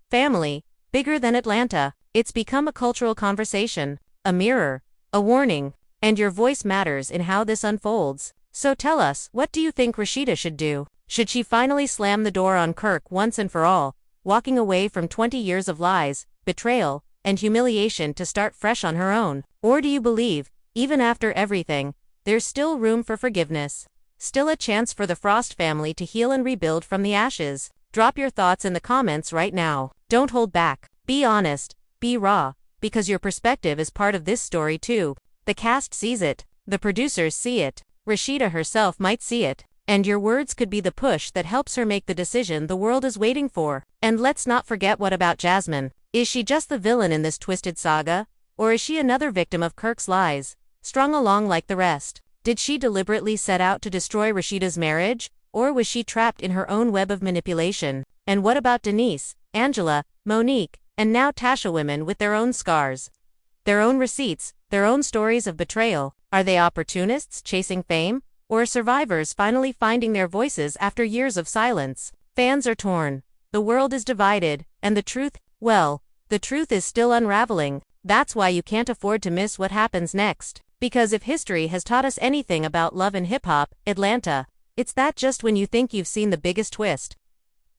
family, bigger than Atlanta. It's become a cultural conversation, a mirror, a warning. And your voice matters in how this unfolds. So tell us, what do you think Rasheeda should do? Should she finally slam the door on Kirk once and for all, walking away from 20 years of lies, betrayal, and humiliation to start fresh on her own? Or do you believe, even after everything, there's still room for forgiveness? Still a chance for the Frost family to heal and rebuild from the ashes? Drop your thoughts in the comments right now. Don't hold back. Be honest, be raw, because your perspective is part of this story too. The cast sees it, the producers see it, Rasheeda herself might see it. And your words could be the push that helps her make the decision the world is waiting for. And let's not forget, what about Jasmine? Is she just the villain in this twisted saga? Or is she another victim of Kirk's lies, strung along like the rest? Did she deliberately set out to destroy Rasheeda's marriage? Or was she trapped in her own web of manipulation? And what about Denise, Angela, Monique, and now Tasha, women with their own scars, their own receipts, their own stories of betrayal? Are they opportunists chasing fame? Or survivors finally finding their voices after years of silence? Fans are torn. The world is divided. And the truth, well, the truth is still unraveling. That's why you can't afford to miss what happens next. Because if history has taught us anything about love and hip-hop, Atlanta, it's that just when you think you've seen the biggest twist,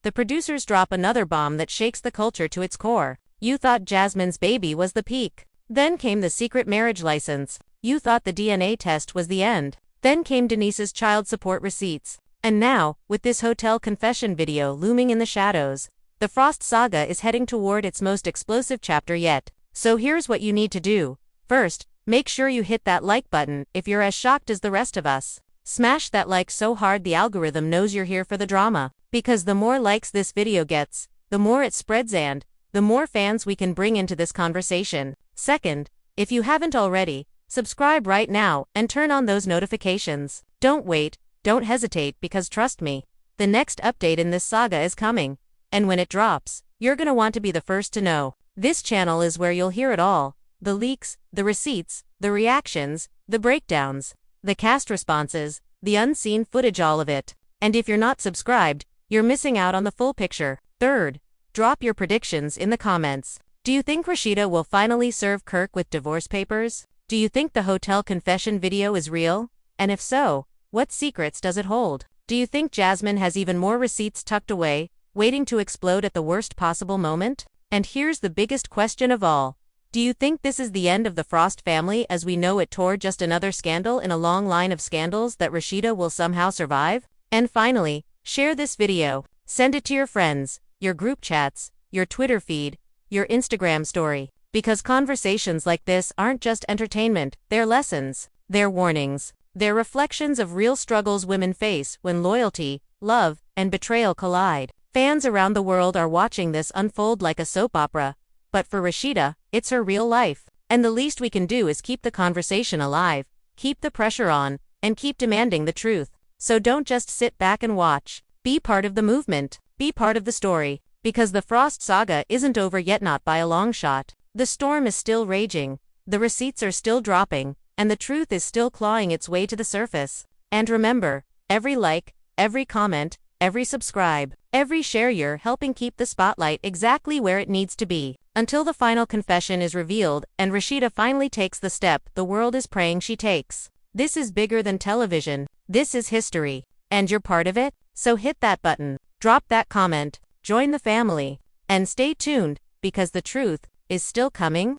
the producers drop another bomb that shakes the culture to its core. You thought Jasmine's baby was the peak. Then came the secret marriage license. You thought the DNA test was the end. Then came Denise's child support receipts. And now, with this hotel confession video looming in the shadows, the Frost saga is heading toward its most explosive chapter yet. So here's what you need to do. First, make sure you hit that like button if you're as shocked as the rest of us. Smash that like so hard the algorithm knows you're here for the drama. Because the more likes this video gets, the more it spreads and the more fans we can bring into this conversation. Second, if you haven't already, subscribe right now and turn on those notifications. Don't wait, don't hesitate, because trust me, the next update in this saga is coming. And when it drops, you're gonna want to be the first to know. This channel is where you'll hear it all. The leaks, the receipts, the reactions, the breakdowns, the cast responses, the unseen footage, all of it. And if you're not subscribed, you're missing out on the full picture. Third, drop your predictions in the comments. Do you think Rasheeda will finally serve Kirk with divorce papers? Do you think the hotel confession video is real? And if so, what secrets does it hold? Do you think Jasmine has even more receipts tucked away, waiting to explode at the worst possible moment? And here's the biggest question of all. Do you think this is the end of the Frost family as we know it, or just another scandal in a long line of scandals that Rasheeda will somehow survive? And finally, share this video. Send it to your friends, your group chats, your Twitter feed, your Instagram story. Because conversations like this aren't just entertainment, they're lessons, they're warnings, they're reflections of real struggles women face when loyalty, love, and betrayal collide. Fans around the world are watching this unfold like a soap opera. But for Rasheeda, it's her real life. And the least we can do is keep the conversation alive, keep the pressure on, and keep demanding the truth. So don't just sit back and watch. Be part of the movement. Be part of the story. Because the Frost saga isn't over yet, not by a long shot. The storm is still raging, the receipts are still dropping, and the truth is still clawing its way to the surface. And remember, every like, every comment, every subscribe, every share, you're helping keep the spotlight exactly where it needs to be. Until the final confession is revealed and Rasheeda finally takes the step the world is praying she takes. This is bigger than television. This is history. And you're part of it? So hit that button, drop that comment, join the family, and stay tuned, because the truth is still coming.